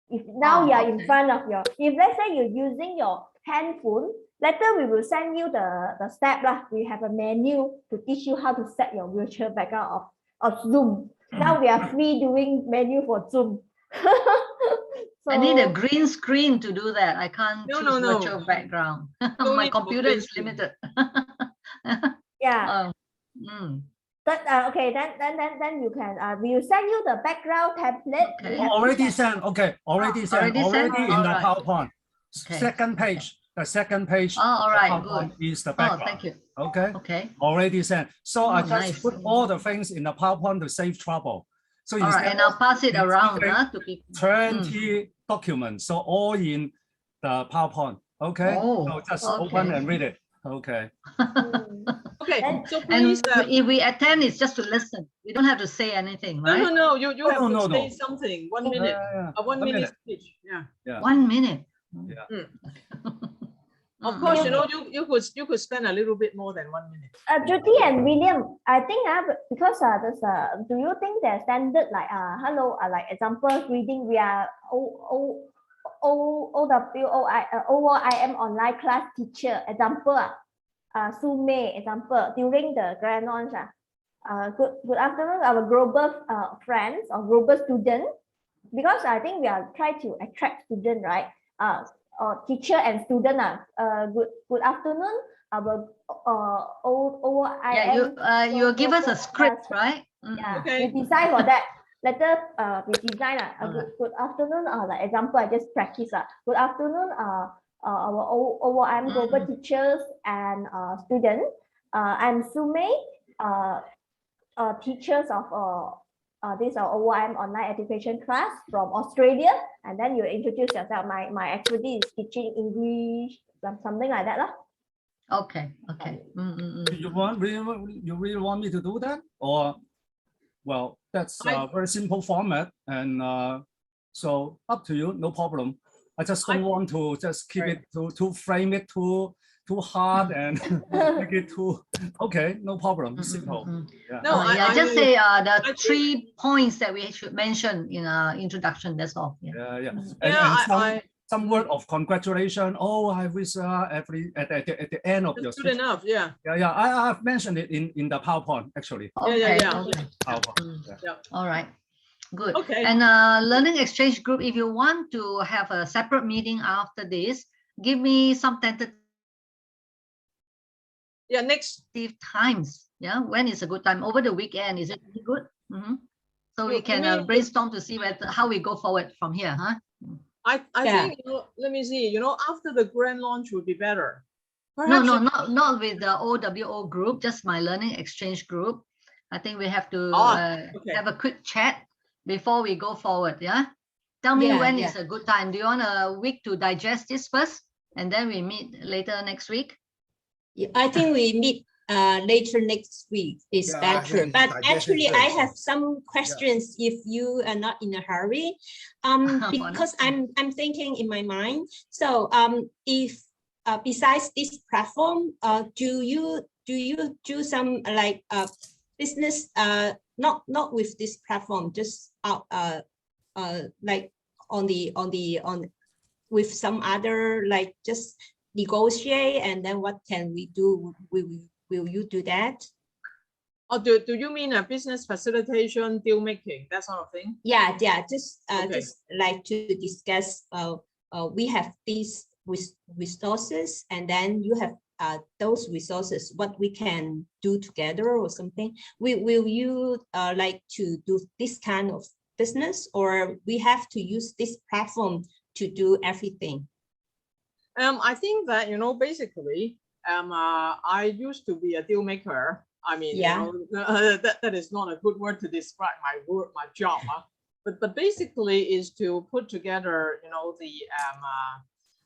If now you are in front of if let's say you're using your handphone, later we will send you the step. We have a menu to teach you how to set your virtual background of Zoom. Now we are free doing menu for Zoom. I need a green screen to do that. I can't choose virtual background. My computer is limited. Yeah. Okay, then you can. We will send you the background template. Okay. Already sent. Okay, already sent. Already in the PowerPoint. Second page. The second page. All right, good. Is the background. Thank you. Okay. Okay. Already sent. So I just put all the things in the PowerPoint to save trouble. So all right, and I'll pass it around to people. 20 documents, so all in the PowerPoint. Okay. So just open and read it. Okay. Okay. So please, if we attend, it's just to listen. We don't have to say anything, right? No. You have to say something. 1 minute. A 1 minute speech. Yeah. 1 minute. Yeah. Of course, you could spend a little bit more than 1 minute. Judy and William, I think because there's do you think there's standard like hello like example reading we are OIM online class teacher example Sumei example during the grand launch good afternoon our global friends or global student, because I think we are trying to attract students, right? Or teacher and student good afternoon our OIM. You give us a script, right? Yeah, we design for that. Later we design good afternoon like example I just practice good afternoon our OIM global teachers and students. I'm Sumei, teachers of this OIM online education class from Australia, and then you introduce yourself. My expertise is teaching English, something like that. Okay. You really want me to do that? Or, well, that's a very simple format, and so up to you, no problem. I just don't want to just keep it to frame it too hard and make it too okay. No problem. Simple. Yeah. No, I just say the 3 points that we should mention in introduction. That's all. Yeah. And some word of congratulation. Oh, I wish at the end of your speech. Good enough. Yeah. I have mentioned it in the PowerPoint actually. Okay. PowerPoint. Yeah. All right. Good. Okay. And learning exchange group, if you want to have a separate meeting after this, give me some tentative next times. Yeah, when is a good time? Over the weekend, is it good? So we can brainstorm to see how we go forward from here, huh? I think, let me see, after the grand launch would be better. Perhaps not with the OWO group, just my learning exchange group. I think we have to have a quick chat before we go forward. Yeah. Tell me when is a good time. Do you want a week to digest this first, and then we meet later next week? I think we meet later next week is better. But actually, I have some questions if you are not in a hurry, because I'm thinking in my mind. So if besides this platform, do you do some like business not with this platform, just like on with some other, like just negotiate, and then what can we do? Will you do that? Or do you mean a business facilitation, deal making, that sort of thing? Yeah, just like to discuss. We have these resources, and then you have those resources. What we can do together or something. Will you like to do this kind of business, or we have to use this platform to do everything? I think that basically. I used to be a deal maker. I mean, that is not a good word to describe my job. But basically is to put together,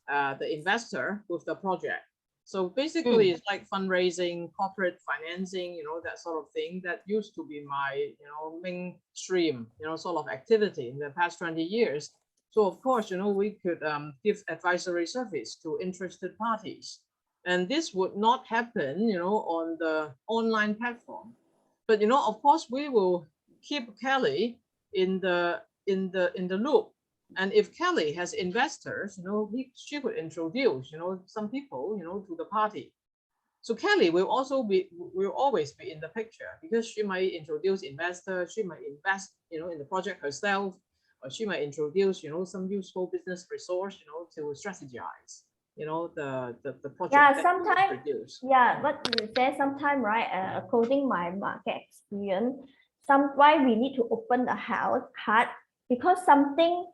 the investor with the project. So basically it's like fundraising, corporate financing, that sort of thing that used to be my, mainstream, sort of activity in the past 20 years. So of course, we could give advisory service to interested parties. And this would not happen, on the online platform. But of course, we will keep Kelly in the loop. And if Kelly has investors, she could introduce, some people, to the party. So Kelly will always be in the picture, because she might introduce investors, she might invest, in the project herself, or she might introduce, some useful business resource, to strategize. The project. But you say sometimes, right, according my market experience, sometimes we need to open the heart, because something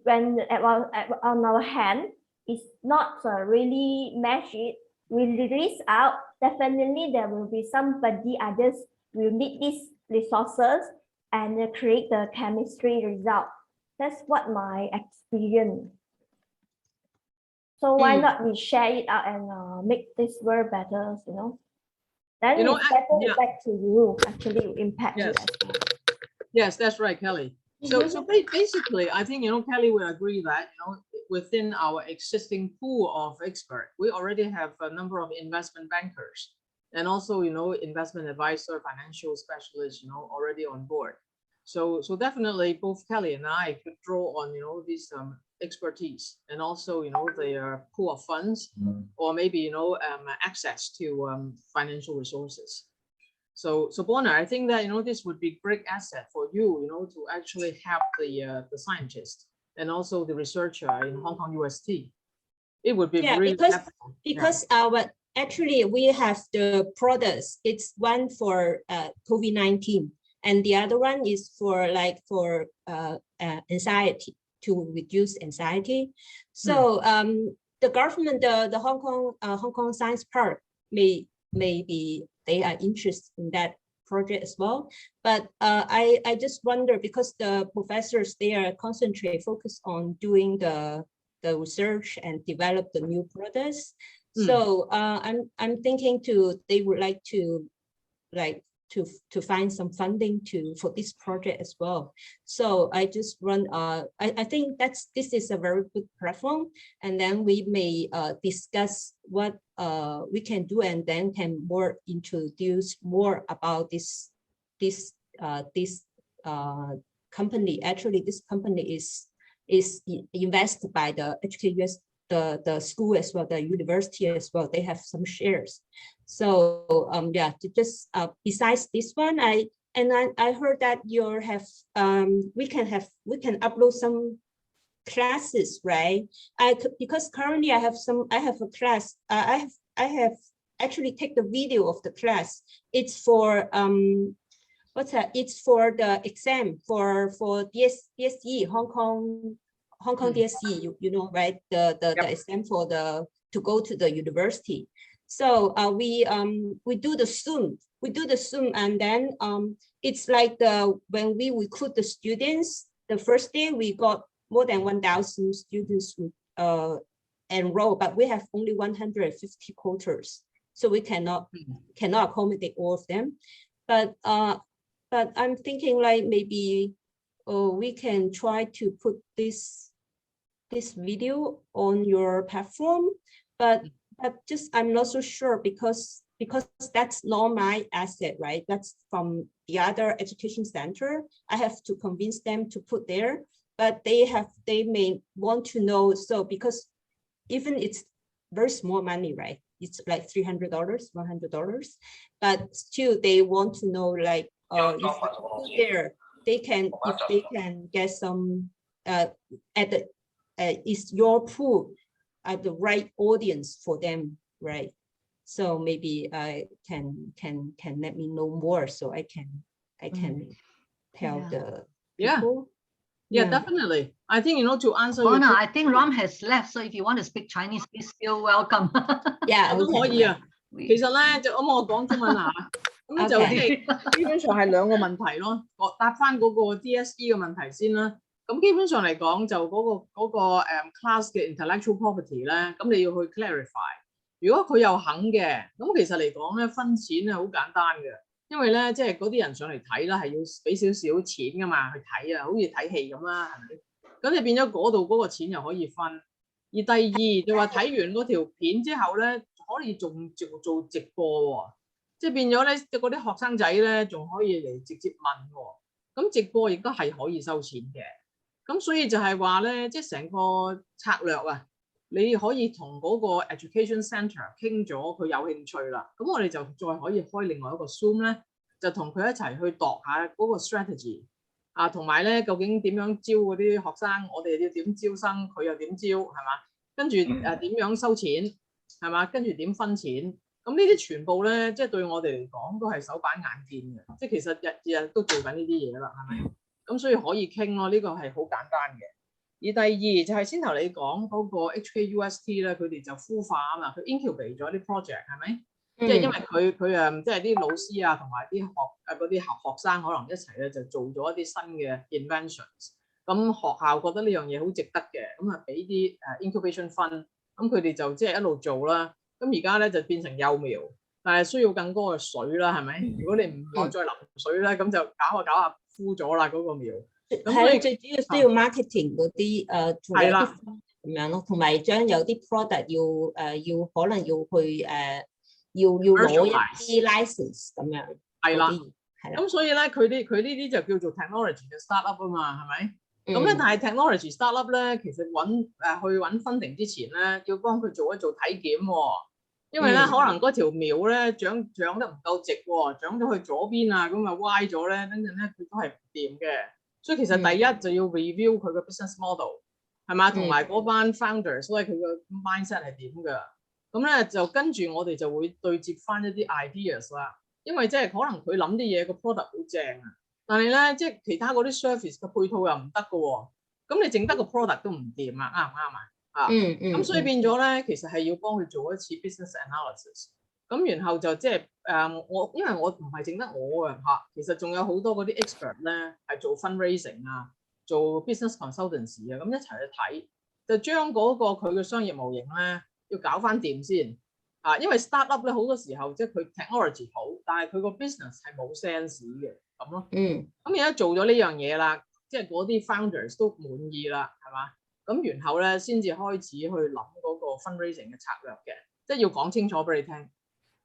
when on our hand is not really match it, we release out, definitely there will be somebody others will need these resources and create the chemistry result. That's what my experience. So why not we share it out and make this world better, Then it's better back to you, actually impact you as well. Yes, that's right, Kelly. So basically, I think, Kelly will agree that, within our existing pool of experts, we already have a number of investment bankers and also, investment advisor, financial specialists, already on board. So definitely both Kelly and I could draw on, this expertise, and also, their pool of funds, or maybe, access to financial resources. So Bonner, I think that, this would be great asset for you, to actually help the scientist and also the researcher in Hong Kong UST. It would be really because actually we have the products. It's one for COVID-19, and the other one is for anxiety, to reduce anxiety. So the government, the Hong Kong Science Park may be they are interested in that project as well. But I just wonder, because the professors, they are focus on doing the research and develop the new products. So I'm thinking they would like to find some funding for this project as well. So I just run, I think this is a very good platform, and then we may discuss what we can do, and then can introduce more about this company. Actually, this company is invested by the HKUS, the school as well, the university as well. They have some shares. So yeah, just besides this one, I heard that we can upload some classes, right? Because currently I have a class. I have actually take the video of the class. It's for what's that? It's for the exam for DSE Hong Kong DSE, you know, right? The exam for to go to the university. So we do the Zoom, and then it's like when we recruit the students, the first day we got more than 1,000 students who enroll, but we have only 150 quotas, so we cannot accommodate all of them. But I'm thinking like maybe we can try to put this video on your platform, but just I'm not so sure because that's not my asset, right? That's from the other education center. I have to convince them to put there, but they may want to know. So because even it's very small money, right? It's like $300, $100, but still they want to know, like, if you put there, if they can get some is your pool at the right audience for them, right? So maybe I can let me know more, so I can tell the people. Yeah, definitely. I think, to answer your question, I think Ram has left, so if you want to speak Chinese, please feel welcome. Yeah,都可以啊。其實咧，就我講中文啊，咁就基本上係兩個問題咯。我答翻嗰個 DSE 嘅問題先啦。咁基本上嚟講，就嗰個class 嘅 intellectual property 咧，咁你要去 clarify。如果佢又肯嘅，咁其實嚟講咧，分錢係好簡單嘅，因為咧即係嗰啲人上嚟睇啦，係要俾少少錢噶嘛，去睇啊，好似睇戲咁啦，係咪？咁你變咗嗰度嗰個錢又可以分。而第二就話睇完嗰條片之後咧，可以仲做直播喎，即係變咗咧，嗰啲學生仔咧仲可以嚟直接問喎。咁直播亦都係可以收錢嘅。咁所以就係話咧，即係成個策略啊，你可以同嗰個 education centre 傾咗，佢有興趣啦。咁我哋就再可以開另外一個 Zoom 咧，就同佢一齊去度下嗰個 strategy 啊，同埋咧究竟點樣招嗰啲學生，我哋要點招生，佢又點招，係嘛？跟住點樣收錢，係嘛？跟住點分錢。咁呢啲全部咧，即係對我哋嚟講都係手板眼見嘅，即係其實日日都做緊呢啲嘢啦，係咪？咁所以可以傾咯，呢個係好簡單嘅。而第二就係先頭你講嗰個 HKUST 咧，佢哋就孵化啊嘛，佢 incubate 咗啲 project 係咪？即係因為佢即係啲老師啊，同埋啲嗰啲學生可能一齊咧就做咗一啲新嘅 inventions。咁學校覺得呢樣嘢好值得嘅，咁啊俾啲incubation fund，咁佢哋就即係一路做啦。咁而家咧就變成幼苗，但係需要更多嘅水啦，係咪？如果你唔再淋水咧，咁就搞下枯咗啦嗰個苗。咁所以最主要需要 marketing 嗰啲係啦咁樣咯，同埋將有啲 product 要可能要去要攞一啲 license 咁樣。係啦，咁所以咧佢呢啲就叫做 technology 嘅 startup 啊嘛，係咪？咁咧，但係 technology startup 咧，其實去揾 funding 之前咧，要幫佢做體檢喎，因為咧可能嗰條苗咧長得唔夠直喎，長咗去左邊啊，咁啊歪咗咧，跟住咧佢都係唔掂嘅。所以其實第一就要 review 佢個 business model 係嘛，同埋嗰班 founders， 所以佢個 mindset 係點㗎？咁咧就跟住我哋就會對接翻一啲 ideas 啦，因為即係可能佢諗啲嘢個 product 好正啊。但係咧，即係其他嗰啲 service 嘅配套又唔得嘅喎，咁你淨得個 product 都唔掂啊，啱唔啱啊？咁所以變咗咧，其實係要幫佢做一次 business analysis，咁然後就即係因為我唔係淨得我嚇，其實仲有好多嗰啲 expert 咧係做 fundraising 啊，做 business consultancy 啊，咁一齊去睇，就將嗰個佢嘅商業模型咧要搞翻掂先啊，因為 start up 咧好多時候即係佢 technology 好，但係佢個 business 係冇 sense 嘅咁咯。咁而家做咗呢樣嘢啦，即係嗰啲 founders 都滿意啦，係嘛？咁然後咧先至開始去諗嗰個 fundraising 嘅策略嘅，即係要講清楚俾你聽。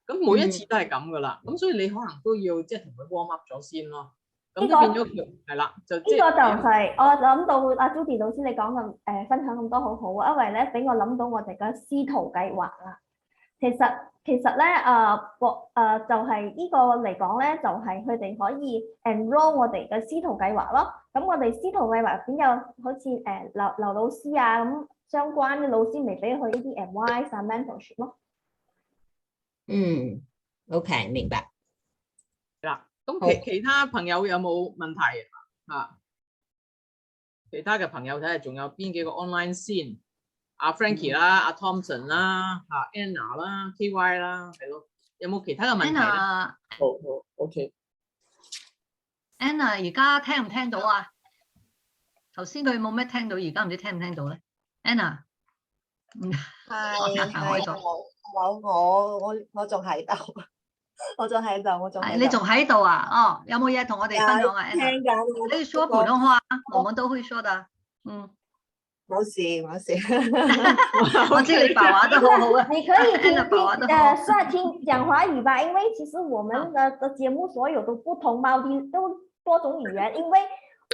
咁每一次都係咁噶啦，咁所以你可能都要即係同佢 warm up 咗先咯。咁就變咗佢係啦，就即係呢個就係我諗到阿 Judy 老師你講咁分享咁多好好啊，因為咧俾我諗到我哋嘅師徒計劃啦。其實咧就係呢個嚟講咧，就係佢哋可以 enroll 我哋嘅師徒計劃咯。咁我哋師徒計劃入邊有好似劉老師啊咁相關嘅老師，咪俾佢呢啲 advice 啊 mentorship 咯。OK 明白啦。咁其他朋友有冇問題啊？其他嘅朋友睇下仲有邊幾個 online 先？阿 Frankie 啦，阿 Thompson 啦，阿 Anna 啦 ，KY 啦，係咯。有冇其他嘅問題咧？好 OK。Anna 而家聽唔聽到啊？頭先佢冇咩聽到，而家唔知聽唔聽到咧 ？Anna， 我仲喺度，我仲喺度。你仲喺度啊？哦，有冇嘢同我哋分享啊 ？Anna， 聽緊。可以說普通話，我們都會說的。冇事。我知你白話都好好啊。你可以聽講華語吧，因為其實我們的節目所有都不同貌的，都多種語言，因為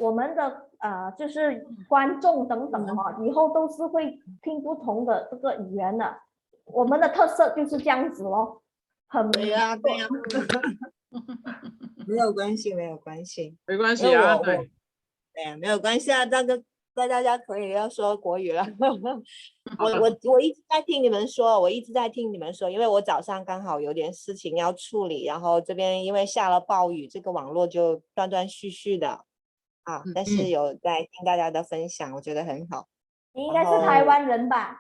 我們的就是觀眾等等以後都是會聽不同的這個語言的，我們的特色就是這樣子咯，很對啊，沒有關係啊，對，沒有關係啊，大家可以要說國語了。我一直在聽你們說，因為我早上剛好有點事情要處理，然後這邊因為下了暴雨，這個網絡就斷斷續續的啊。但是有在聽大家的分享，我覺得很好。你應該是台灣人吧？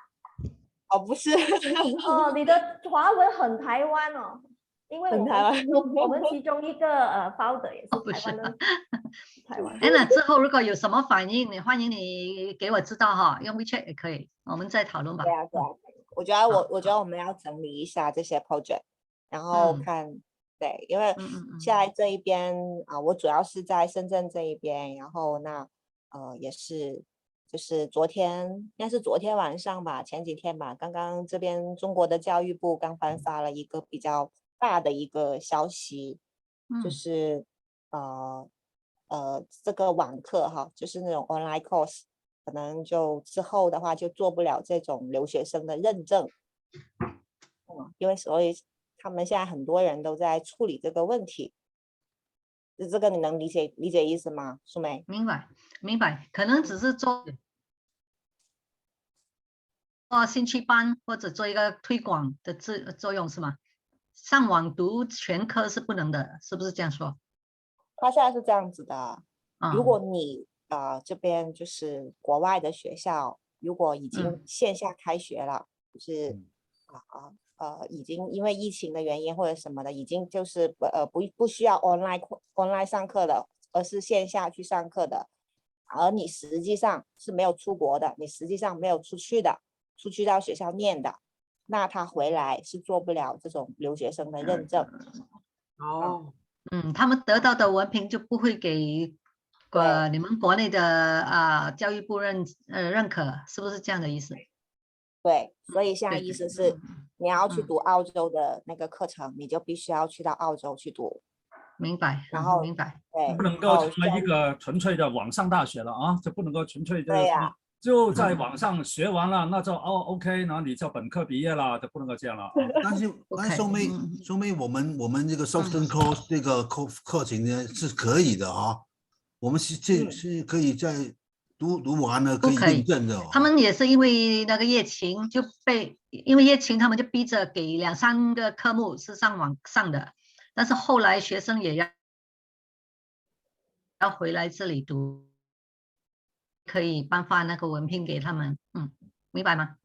哦，不是。哦，你的華文很台灣哦。因為我們其中一個founder 也是台灣。Anna 之後如果有什麼反應，你歡迎你給我知道哈，用 WeChat 也可以，我們再討論吧。對啊，我覺得我們要整理一下這些 project， 然後看，對，因為現在這一邊我主要是在深圳這一邊，然後也是就是應該是昨天晚上吧，前幾天吧，剛剛這邊中國的教育部剛頒發了一個比較大的一個消息，就是這個網課哈，就是那種 online course， 可能就之後的話就做不了這種留學生的認證，因為所以他們現在很多人都在處理這個問題，這個你能理解意思嗎？素梅？明白，可能只是做興趣班或者做一個推廣的作用是嗎？上網讀全科是不能的，是不是這樣說？他現在是這樣子的，如果你這邊就是國外的學校，如果已經線下開學了，就是已經因為疫情的原因或者什麼的，已經就是不需要 online 上課的，而是線下去上課的，而你實際上是沒有出國的，你實際上沒有出去到學校念的，那他回來是做不了這種留學生的認證。他們得到的文憑就不會給你們國內的教育部認可，是不是這樣的意思？對，所以現在意思是你要去讀澳洲的那個課程，你就必須要去到澳洲去讀。明白，然後明白，對，不能夠成為一個純粹的網上大學了啊，就不能夠純粹對呀。就在網上學完了，那就OK，然後你就本科畢業了，就不能夠這樣了。但是收妹，我們這個 soft course 這個課程呢是可以的啊，我們是可以在讀完了可以認證的。他們也是因為那個疫情因為疫情他們就逼着給2-3個科目是上網上的，但是後來學生也要回來這裡讀。可以頒發那個文憑給他們，明白嗎？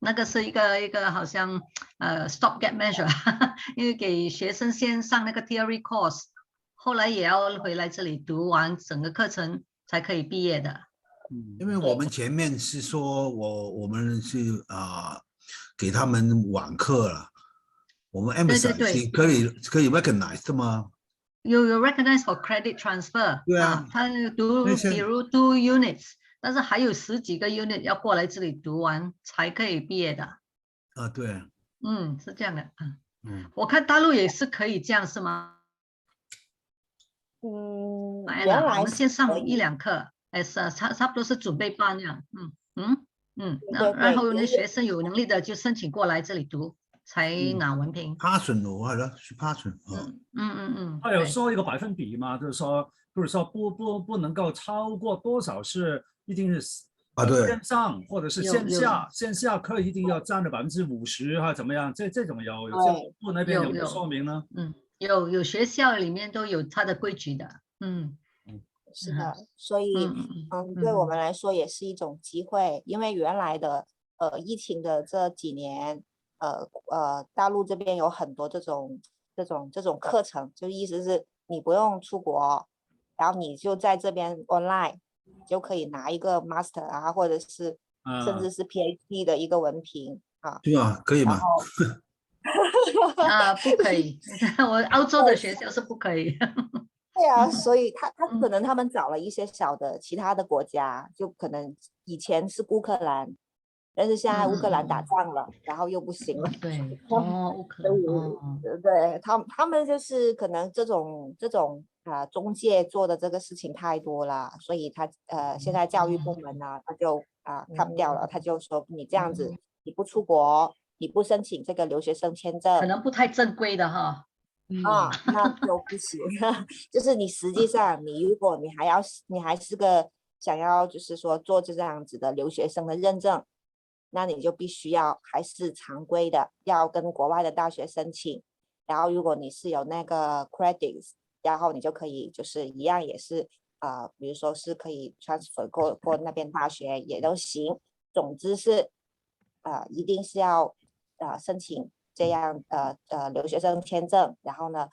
那个是一个好像stopgap measure， 因为给学生先上那个 theory course， 后来也要回来这里读完整个课程才可以毕业的。因为我们前面是说我们是给他们网课了，我们 emphasize 可以 recognize 的吗？有 recognize for credit transfer， 对啊，他读比如读 units， 但是还有10几个 unit 要过来这里读完才可以毕业的。对，是这样的。我看大陆也是可以这样是吗？原来我们先上1、2课，差不多是准备班那样。然后那学生有能力的就申请过来这里读，才拿文凭。Passion 係咯，是 passion。他有说一个百分比嘛，就是说不能够超过多少是一定是线上或者是线下课一定要占了50%还怎么样？这种有部那边有说明呢？有学校里面都有它的规矩的。是的，所以对我们来说也是一种机会，因为原来的疫情的这几年，大陆这边有很多这种课程，就意思是你不用出国，然后你就在这边 online 就可以拿一个 master 啊，或者是甚至是 PhD 的一个文凭啊。对啊，可以吗？不可以，我澳洲的学校是不可以。对啊，所以他可能他们找了一些小的其他的国家，就可能以前是乌克兰，但是现在乌克兰打仗了，然后又不行了。对，乌克兰。对，他们就是可能这种中介做的这个事情太多了，所以他现在教育部门呢，他就看掉了，他就说你这样子，你不出国，你不申请这个留学生签证，可能不太正规的哈。那就不行。就是你实际上如果你还是个想要就是说做这样子的留学生的认证，那你就必须要还是常规的，要跟国外的大学申请，然后如果你是有那个 credits， 然后你就可以就是一样也是比如说是可以 transfer 过那边大学也都行，总之是一定是要申请这样留学生签证，然后呢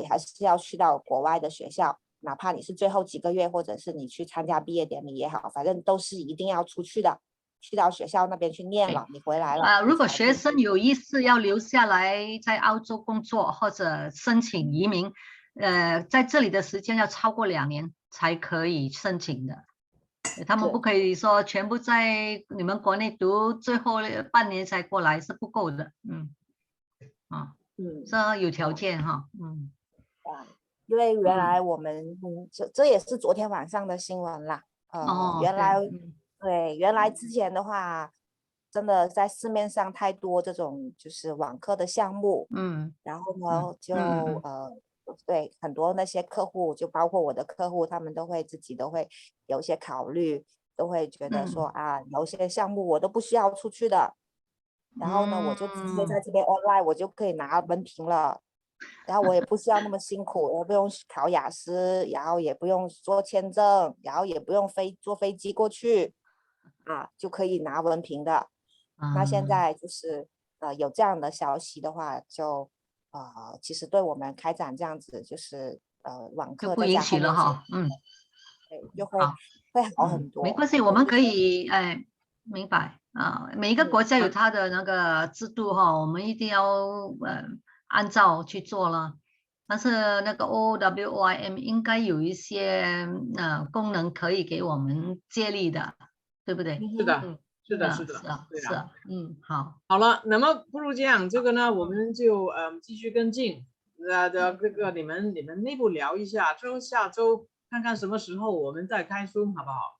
还是要去到国外的学校，哪怕你是最后几个月，或者是你去参加毕业典礼也好，反正都是一定要出去的，去到学校那边去念了，你回来了。如果学生有意思要留下来在澳洲工作或者申请移民，在这里的时间要超过2年才可以申请的。他们不可以说全部在你们国内读，最后半年才过来是不够的。这有条件哈。因为原来我们这也是昨天晚上的新闻啦。原来之前的话，真的在市面上太多这种就是网课的项目。然后呢就对很多那些客户，就包括我的客户，他们自己都会有一些考虑，都会觉得说有些项目我都不需要出去的，然后呢我就直接在这边 online 我就可以拿文凭了，然后我也不需要那么辛苦，我不用考雅思，然后也不用做签证，然后也不用坐飞机过去就可以拿文凭的。那现在就是有这样的消息的话，就其实对我们开展这样子就是网课不允许了哈。对，就会好很多。没关系，我们可以明白每一个国家有它的那个制度哈，我们一定要按照去做了。但是那个 OWOIM 应该有一些功能可以给我们借力的，对不对？是的。好了，那么不如这样，这个呢，我们就继续跟进。这个你们内部聊一下，最后下周看看什么时候我们再开Zoom，好不好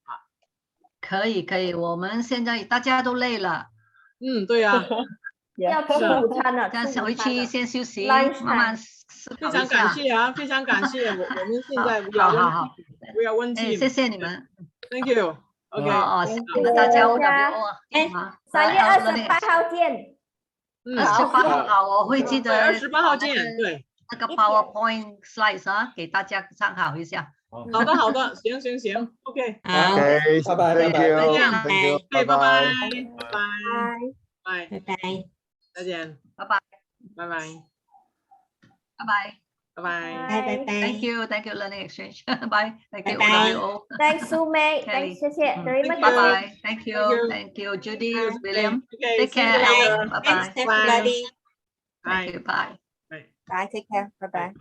可以，我们现在大家都累了。对啊。要吃午餐了，回去先休息，慢慢思考一下。非常感谢，我们现在不要问题。谢谢你们 ，Thank you。OK， 谢谢大家。3月28号见。28号我会记得。28号见，对。那个 PowerPoint slides 给大家参考一下。好的，行，OK，好， Okay, Bye-bye, thank bye-bye. you. 再见 Thank you. 拜 Bye 拜 bye. 拜，拜拜。再见，拜拜拜拜，拜拜。拜拜。拜拜。 Thank you Learning Exchange. Bye. Thank you Bye-bye. OWO. Thanks, Sumei. Kelly. Thanks, 谢谢 very much. Bye bye. Thank Thank you. you. Thank you Judy, Bye. William. Okay, Take see you care. later. Bye Thanks bye. everybody. Thank you. Bye. Bye. Take care. Bye bye.